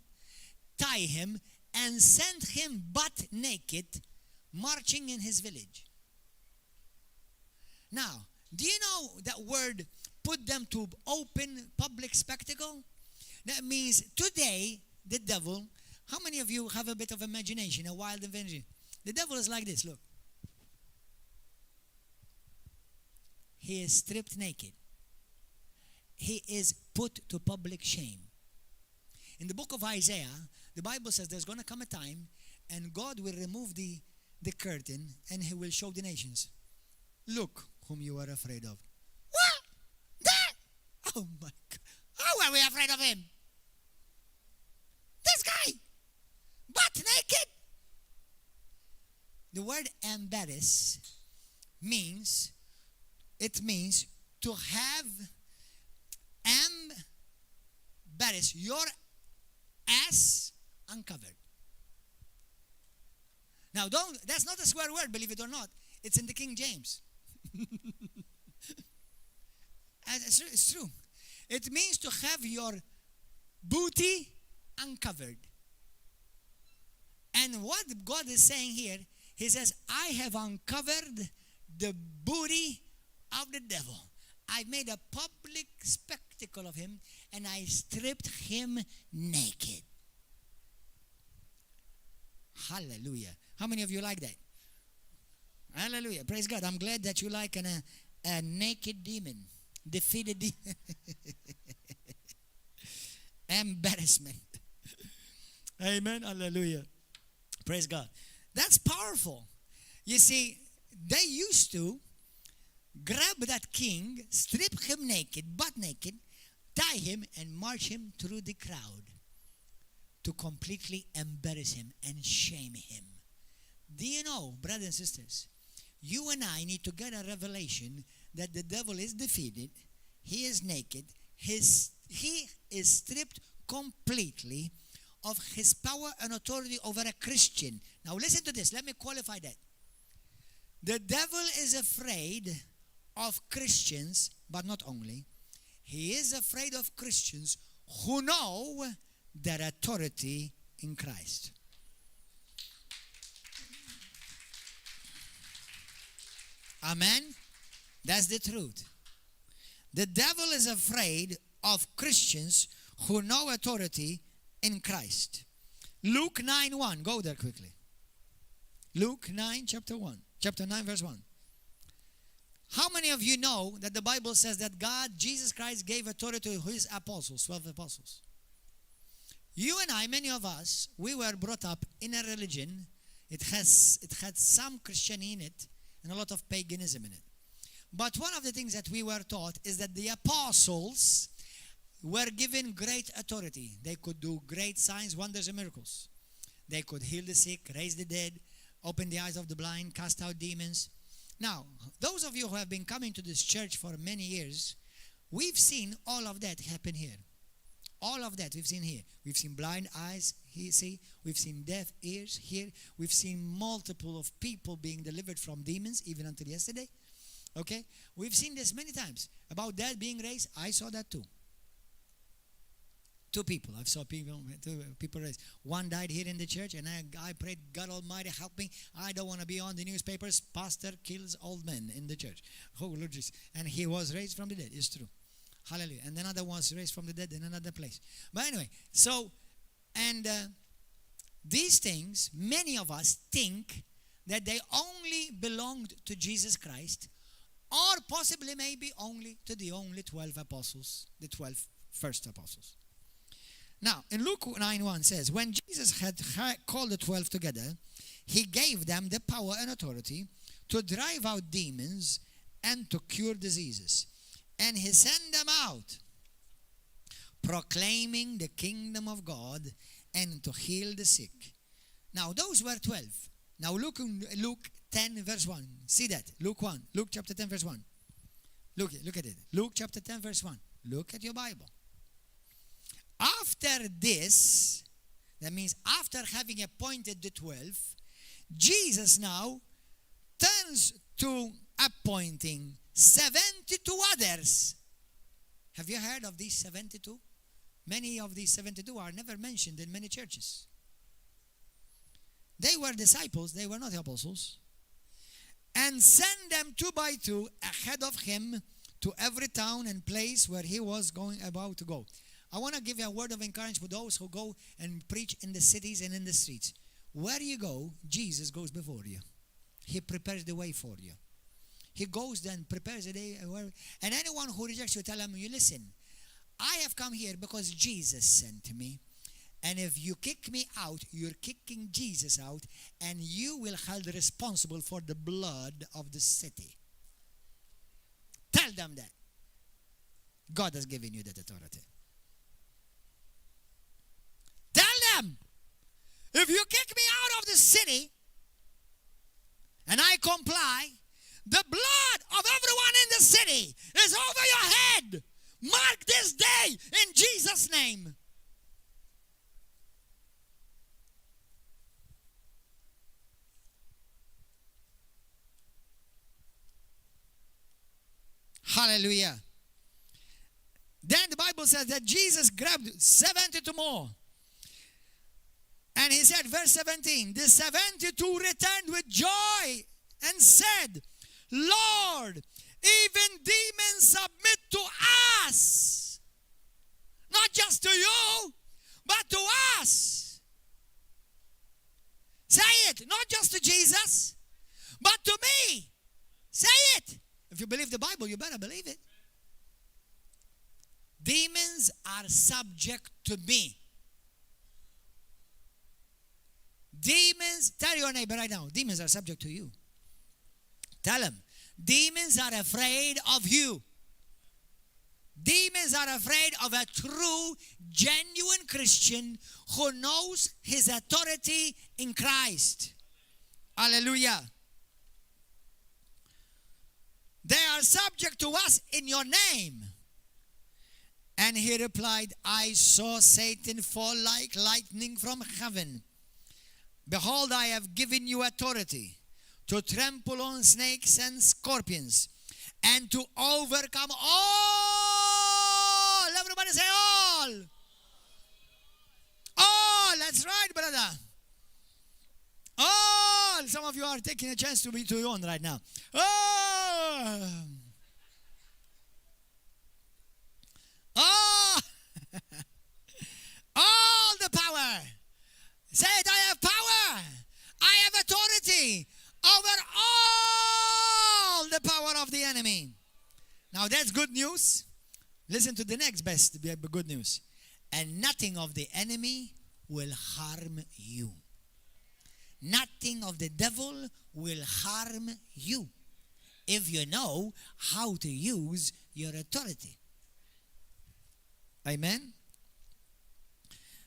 S1: tie him, and send him butt naked, marching in his village. Now, do you know that word, put them to open public spectacle? That means today, the devil, how many of you have a bit of imagination, a wild imagination? The devil is like this, look. He is stripped naked. He is put to public shame. In the book of Isaiah, the Bible says there's going to come a time and God will remove the curtain and he will show the nations. Look whom you are afraid of. What? That? Oh my God. How are we afraid of him? This guy. Butt naked. The word embarrass means to have embarrass, your ass uncovered. Now, that's not a swear word, believe it or not. It's in the King James. And it's true. It means to have your booty uncovered. And what God is saying here, He says, I have uncovered the booty of the devil. I made a public spectacle of him, and I stripped him naked. Hallelujah. How many of you like that? Hallelujah. Praise God. I'm glad that you like a naked demon. Defeated demon. Embarrassment. Amen. Hallelujah. Praise God. That's powerful. You see, they used to grab that king, strip him naked, butt naked, tie him, and march him through the crowd to completely embarrass him and shame him. Do you know, brothers and sisters, you and I need to get a revelation that the devil is defeated, he is naked, he is stripped completely of his power and authority over a Christian. Now listen to this, let me qualify that. The devil is afraid of Christians, but not only. He is afraid of Christians who know their authority in Christ. Amen? That's the truth. The devil is afraid of Christians who know authority in Christ. Luke 9:1. Go there quickly. Luke 9, chapter 1. Chapter 9, verse 1. How many of you know that the Bible says that God, Jesus Christ, gave authority to His apostles, 12 apostles? You and I, many of us, we were brought up in a religion. It had some Christianity in it and a lot of paganism in it. But one of the things that we were taught is that the apostles were given great authority. They could do great signs, wonders, and miracles. They could heal the sick, raise the dead, open the eyes of the blind, cast out demons. Now, those of you who have been coming to this church for many years, we've seen all of that happen here. All of that we've seen here. We've seen blind eyes see. We've seen deaf ears hear. We've seen multiple of people being delivered from demons, even until yesterday. Okay? We've seen this many times. About dead being raised, I saw that too. Two people. I saw people raised. One died here in the church, and I prayed, God Almighty, help me. I don't want to be on the newspapers. Pastor kills old men in the church. Oh, Lord Jesus. And he was raised from the dead. It's true. Hallelujah. And another was raised from the dead in another place. But anyway, so, and these things, many of us think that they only belonged to Jesus Christ, or possibly maybe only to the only 12 apostles, the 12 first apostles. Now, in Luke 9:1 says, when Jesus had called the 12 together, He gave them the power and authority to drive out demons and to cure diseases. And He sent them out, proclaiming the kingdom of God and to heal the sick. Now, those were 12. Now, look in Luke 10, verse 1. See that? Luke 1. Luke chapter 10, verse 1. Look at it. Luke chapter 10, verse 1. Look at your Bible. After this, that means after having appointed the 12, Jesus now turns to appointing 72 others. Have you heard of these 72? Many of these 72 are never mentioned in many churches. They were disciples, they were not apostles. And send them 2 by 2 ahead of Him to every town and place where He was about to go. I want to give you a word of encouragement for those who go and preach in the cities and in the streets. Where you go, Jesus goes before you. He prepares the way for you. He goes then, prepares the day. And anyone who rejects you, tell them, you listen, I have come here because Jesus sent me. And if you kick me out, you're kicking Jesus out. And you will hold responsible for the blood of the city. Tell them that. God has given you that authority. Tell them, if you kick me out of the city and I comply, the blood of everyone in the city is over your head. Mark this day in Jesus' name. Hallelujah. Then the Bible says that Jesus grabbed 72 more. And he said, verse 17, the 72 returned with joy and said, Lord, even demons submit to us. Not just to you, but to us. Say it, not just to Jesus, but to me. Say it. If you believe the Bible, you better believe it. Demons are subject to me. Demons, tell your neighbor right now, demons are subject to you. Tell them, demons are afraid of you. Demons are afraid of a true, genuine Christian who knows his authority in Christ. Hallelujah. They are subject to us in your name. And he replied, I saw Satan fall like lightning from heaven. Behold, I have given you authority to trample on snakes and scorpions and to overcome all. Everybody say all. All. That's right, brother. All. Some of you are taking a chance to be to your own right now. Oh. Oh. All the power. Say it, I have power. I have authority over all the power of the enemy. Now that's good news. Listen to the next best good news. And nothing of the enemy will harm you. Nothing of the devil will harm you if you know how to use your authority. Amen.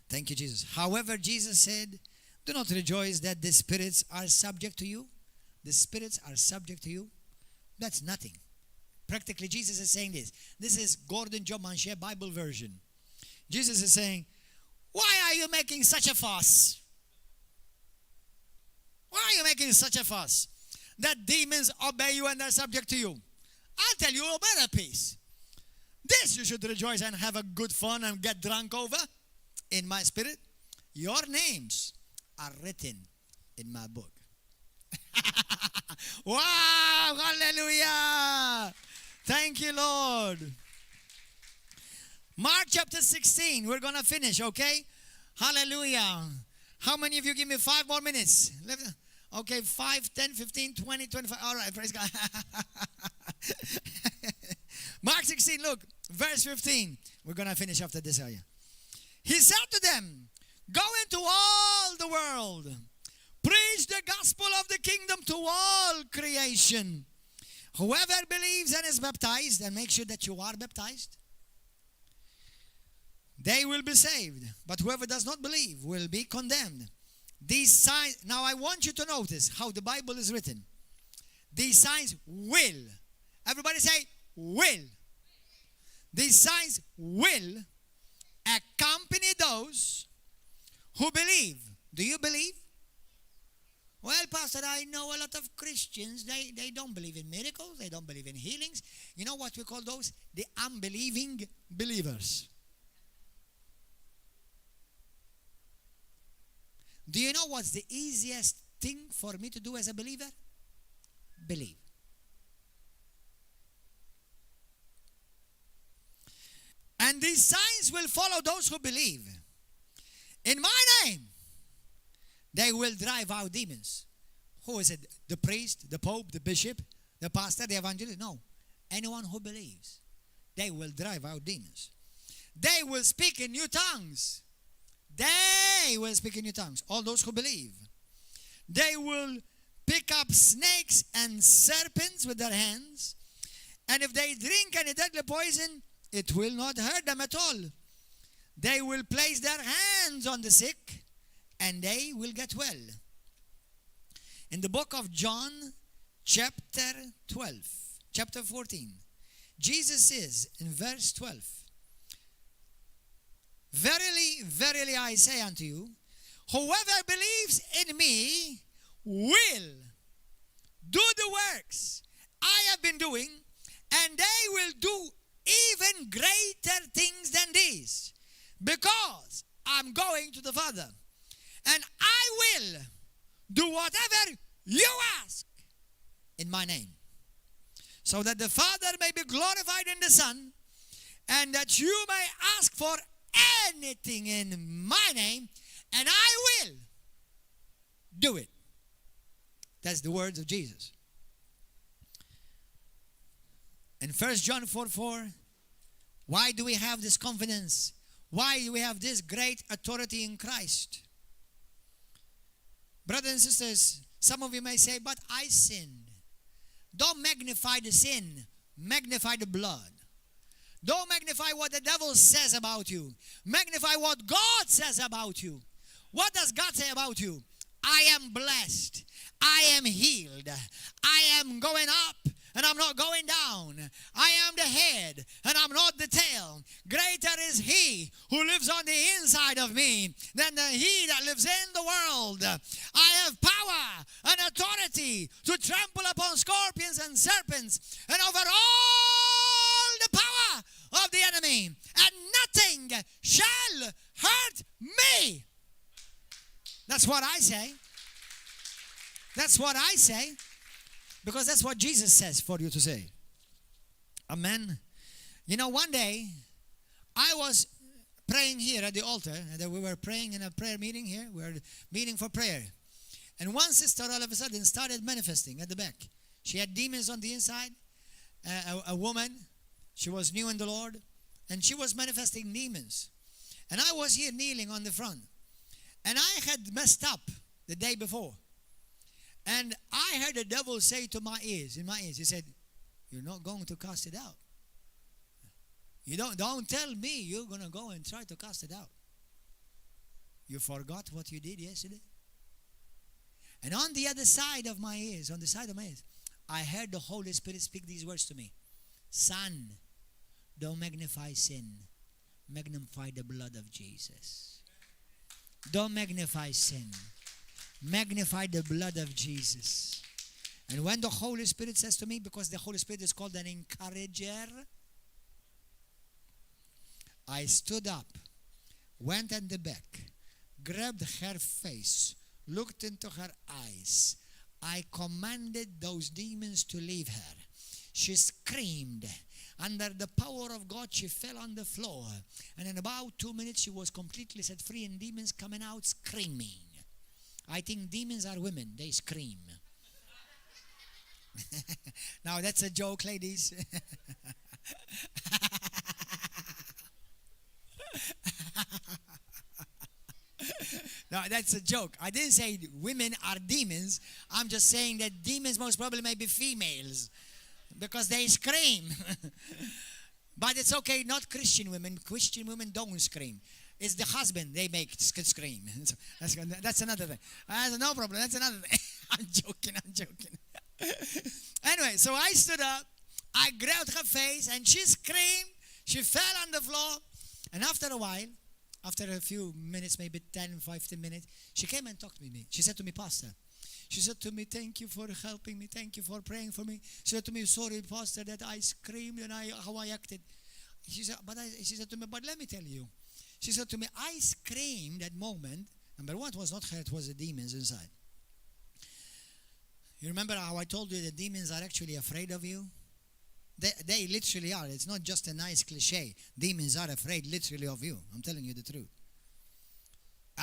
S1: Thank you, Jesus. However, Jesus said, do not rejoice that the spirits are subject to you. The spirits are subject to you. That's nothing. Practically, Jesus is saying this. This is Gordon Joe Manchè Bible version. Jesus is saying, why are you making such a fuss? Why are you making such a fuss? That demons obey you and are subject to you. I'll tell you a better piece. This you should rejoice and have a good fun and get drunk over. In my spirit, your names are written in my book. Wow, hallelujah. Thank you, Lord. Mark chapter 16, we're going to finish, okay? Hallelujah. How many of you give me 5 more minutes? Okay, 5, 10, 15, 20, 25. All right, praise God. Mark 16, look, verse 15. We're going to finish after this area. He said to them, go into all the world, preach the gospel of the kingdom to all creation. Whoever believes and is baptized, and make sure that you are baptized, they will be saved. But whoever does not believe will be condemned. These signs, now I want you to notice how the Bible is written. These signs will. Everybody say, will. These signs will accompany those who believe. Do you believe? Well, Pastor, I know a lot of Christians, they don't believe in miracles, they don't believe in healings. You know what we call those? The unbelieving believers. Do you know what's the easiest thing for me to do as a believer? Believe. And these signs will follow those who believe. In my name, they will drive out demons. Who is it? The priest, the pope, the bishop, the pastor, the evangelist? No. Anyone who believes. They will drive out demons. They will speak in new tongues. They will speak in new tongues. All those who believe. They will pick up snakes and serpents with their hands. And if they drink any deadly poison, it will not hurt them at all. They will place their hands on the sick and they will get well. In the book of John, chapter 12, chapter 14, Jesus says in verse 12, verily, verily I say unto you, whoever believes in me will do the works I have been doing, and they will will do even greater things than these, because I'm going to the Father. And I will do whatever you ask in my name, so that the Father may be glorified in the Son, and that you may ask for anything in my name, and I will do it. That's the words of Jesus. In 1 John 4:4, why do we have this confidence? Why do we have this great authority in Christ? Brothers and sisters, some of you may say, but I sinned. Don't magnify the sin. Magnify the blood. Don't magnify what the devil says about you. Magnify what God says about you. What does God say about you? I am blessed. I am healed. I am going up and I'm not going down. I am the head and I'm not the tail. Greater is he who lives on the inside of me than he that lives in the world. I have power and authority to trample upon scorpions and serpents and over all the power of the enemy, and nothing shall hurt me. That's what I say. That's what I say. Because that's what Jesus says for you to say. Amen. You know, one day, I was praying here at the altar, and we were praying in a prayer meeting here. We were meeting for prayer. And one sister all of a sudden started manifesting at the back. She had demons on the inside, a woman. She was new in the Lord, and she was manifesting demons. And I was here kneeling on the front. And I had messed up the day before. And I heard the devil say to my ears, in my ears, he said, you're not going to cast it out. You don't tell me you're going to go and try to cast it out. You forgot what you did yesterday? And on the other side of my ears, on the side of my ears, I heard the Holy Spirit speak these words to me. Son, don't magnify sin. Magnify the blood of Jesus. Don't magnify sin. Magnify the blood of Jesus. And when the Holy Spirit says to me, because the Holy Spirit is called an encourager, I stood up, went in the back, grabbed her face, looked into her eyes. I commanded those demons to leave her. She screamed. Under the power of God, she fell on the floor. And in about 2 minutes, she was completely set free, and demons coming out screaming. I think demons are women. They scream. Now, that's a joke, ladies. No, that's a joke. I didn't say women are demons. I'm just saying that demons most probably may be females, because they scream. But it's okay, not Christian women. Christian women don't scream. It's the husband they make scream. That's another thing. No problem. That's another thing. I'm joking. Anyway, so I stood up. I grabbed her face and she screamed. She fell on the floor. And after a while, after a few minutes, maybe 10, 15 minutes, she came and talked to me. She said to me, Pastor, she said to me, thank you for helping me. Thank you for praying for me. She said to me, sorry, Pastor, that I screamed and how I acted. She said to me, but let me tell you. She said to me, I screamed that moment. Number one, it was not her, it was the demons inside. You remember how I told you that demons are actually afraid of you? They literally are. It's not just a nice cliche. Demons are afraid literally of you. I'm telling you the truth.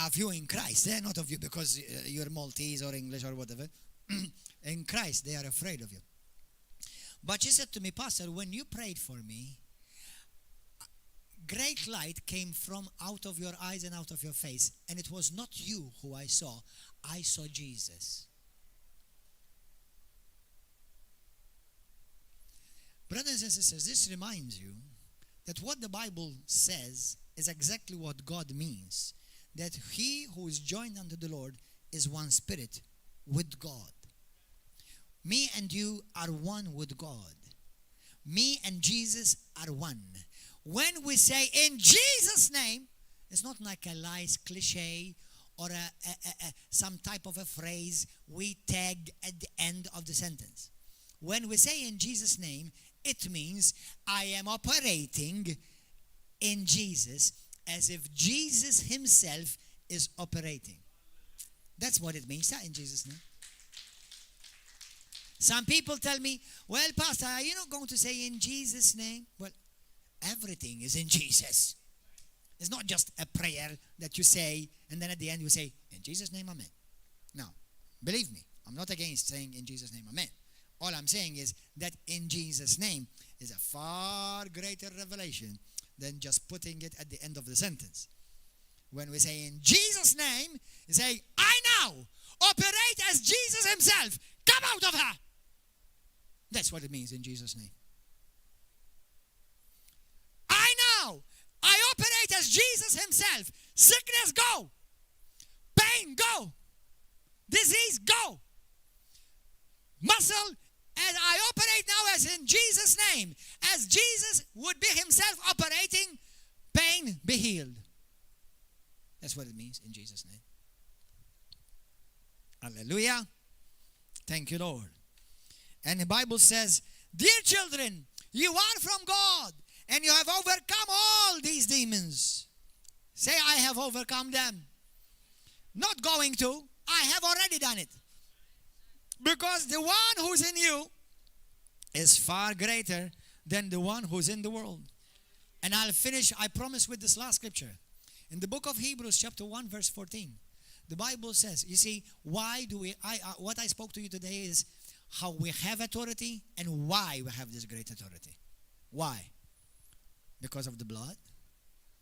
S1: Of you in Christ. They're not of you because you're Maltese or English or whatever. In Christ, they are afraid of you. But she said to me, Pastor, when you prayed for me, great light came from out of your eyes and out of your face. And it was not you who I saw Jesus. Brothers and sisters, this reminds you that what the Bible says is exactly what God means. That he who is joined unto the Lord is one spirit with God. Me and you are one with God. Me and Jesus are one. When we say in Jesus' name, it's not like a nice cliche or some type of a phrase we tag at the end of the sentence. When we say in Jesus' name, It means I am operating in Jesus as if Jesus himself is operating. That's what it means, in Jesus' name. Some people tell me, well, Pastor, are you not going to say in Jesus' name? Well, everything is in Jesus. It's not just a prayer that you say, and then at the end you say, in Jesus' name, amen. No, believe me, I'm not against saying in Jesus' name, amen. All I'm saying is that in Jesus' name is a far greater revelation than just putting it at the end of the sentence. When we say in Jesus' name, you say, I now operate as Jesus himself. Come out of her. That's what it means in Jesus' name. I operate as Jesus himself. Sickness, go. Pain, go. Disease, go. Muscle, and I operate now as in Jesus' name. As Jesus would be himself operating, pain, be healed. That's what it means in Jesus' name. Hallelujah. Thank you, Lord. And the Bible says, dear children, you are from God, and you have overcome all these demons. Say, I have overcome them. Not going to. I have already done it. Because the one who's in you is far greater than the one who's in the world. And I'll finish, I promise, with this last scripture. In the book of Hebrews, chapter 1, verse 14, the Bible says, you see, why do we, what I spoke to you today is how we have authority and why we have this great authority. Why? Because of the blood,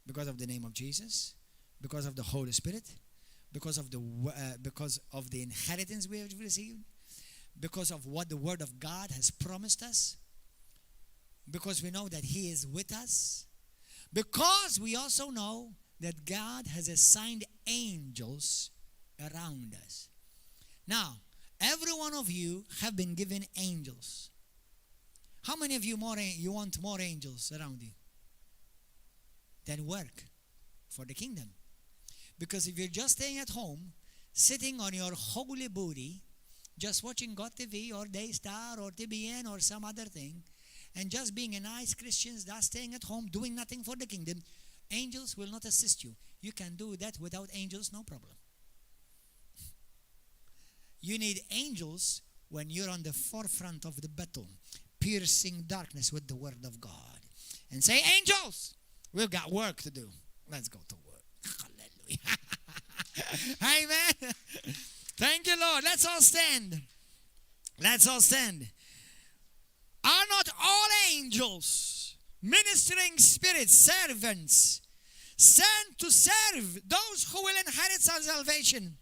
S1: because of the name of Jesus, because of the Holy Spirit, because of the inheritance we have received, because of what the Word of God has promised us, because we know that He is with us, because we also know that God has assigned angels around us. Now, every one of you have been given angels. How many of you want more angels around you? Then work for the kingdom. Because if you're just staying at home, sitting on your holy booty, just watching God TV or Daystar or TBN or some other thing, and just being a nice Christian, just staying at home, doing nothing for the kingdom, angels will not assist you. You can do that without angels, no problem. You need angels when you're on the forefront of the battle, piercing darkness with the word of God. And say, angels, we've got work to do. Let's go to work. Hallelujah. Amen. Thank you, Lord. Let's all stand. Let's all stand. Are not all angels, ministering spirits, servants, sent to serve those who will inherit salvation?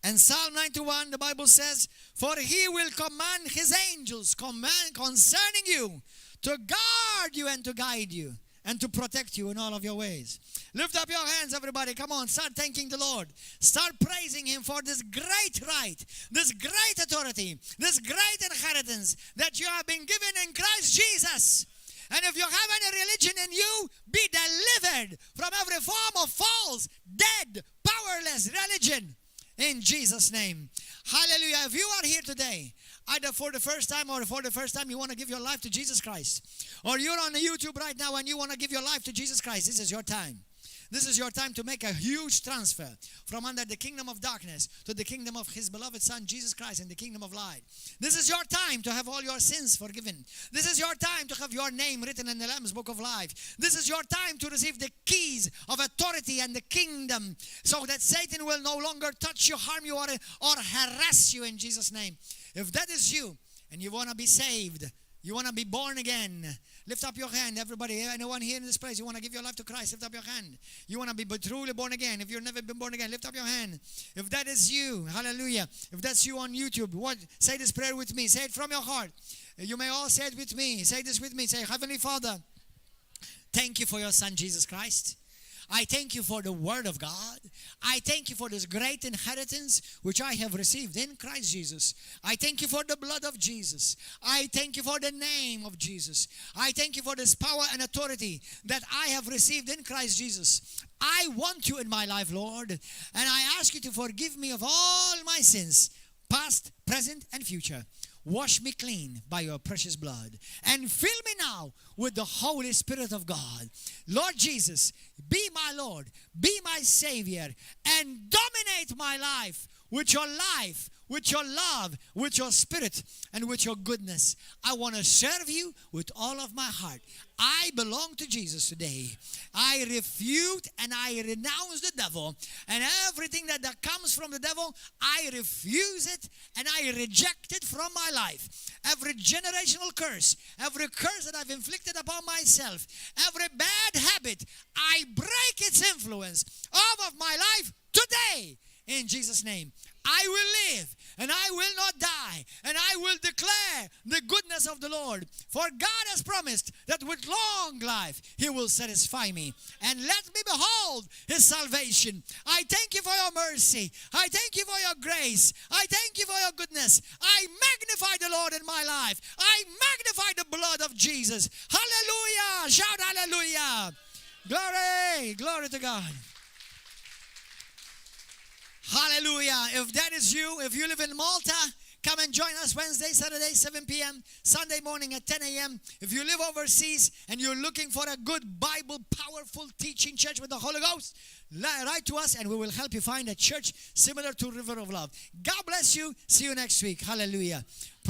S1: And Psalm 91, the Bible says, for he will command his angels concerning you to guard you and to guide you and to protect you in all of your ways. Lift up your hands, everybody. Come on, start thanking the Lord. Start praising Him for this great right, this great authority, this great inheritance that you have been given in Christ Jesus. And if you have any religion in you, be delivered from every form of false, dead, powerless religion in Jesus' name. Hallelujah. If you are here today, either for the first time or for the first time you want to give your life to Jesus Christ, or you're on the YouTube right now and you want to give your life to Jesus Christ, this is your time. This is your time to make a huge transfer from under the kingdom of darkness to the kingdom of His beloved Son, Jesus Christ, and the kingdom of light. This is your time to have all your sins forgiven. This is your time to have your name written in the Lamb's Book of Life. This is your time to receive the keys of authority and the kingdom so that Satan will no longer touch you, harm you, or harass you in Jesus' name. If that is you and you want to be saved, you want to be born again, lift up your hand, everybody. Anyone here in this place, you want to give your life to Christ, lift up your hand. You want to be truly born again. If you've never been born again, lift up your hand. If that is you, hallelujah. If that's you on YouTube, say this prayer with me. Say it from your heart. You may all say it with me. Say this with me. Say, Heavenly Father, thank you for your Son, Jesus Christ. I thank you for the Word of God. I thank you for this great inheritance which I have received in Christ Jesus. I thank you for the blood of Jesus. I thank you for the name of Jesus. I thank you for this power and authority that I have received in Christ Jesus. I want you in my life, Lord, and I ask you to forgive me of all my sins, past, present, and future. Wash me clean by your precious blood. And fill me now with the Holy Spirit of God. Lord Jesus, be my Lord, be my Savior, and dominate my life, with your love, with your spirit, and with your goodness. I want to serve you with all of my heart. I belong to Jesus today. I refute and I renounce the devil, and everything that comes from the devil, I refuse it and I reject it from my life. Every generational curse, every curse that I've inflicted upon myself, every bad habit, I break its influence off of my life today. In Jesus' name, I will live and I will not die, and I will declare the goodness of the Lord. For God has promised that with long life He will satisfy me, and let me behold His salvation. I thank you for your mercy. I thank you for your grace. I thank you for your goodness. I magnify the Lord in my life. I magnify the blood of Jesus. Hallelujah! Shout hallelujah! Glory! Glory to God. Hallelujah. If that is you, if you live in Malta, come and join us Wednesday, Saturday, 7 p.m., Sunday morning at 10 a.m. If you live overseas and you're looking for a good Bible, powerful teaching church with the Holy Ghost, write to us and we will help you find a church similar to River of Love. God bless you. See you next week. Hallelujah.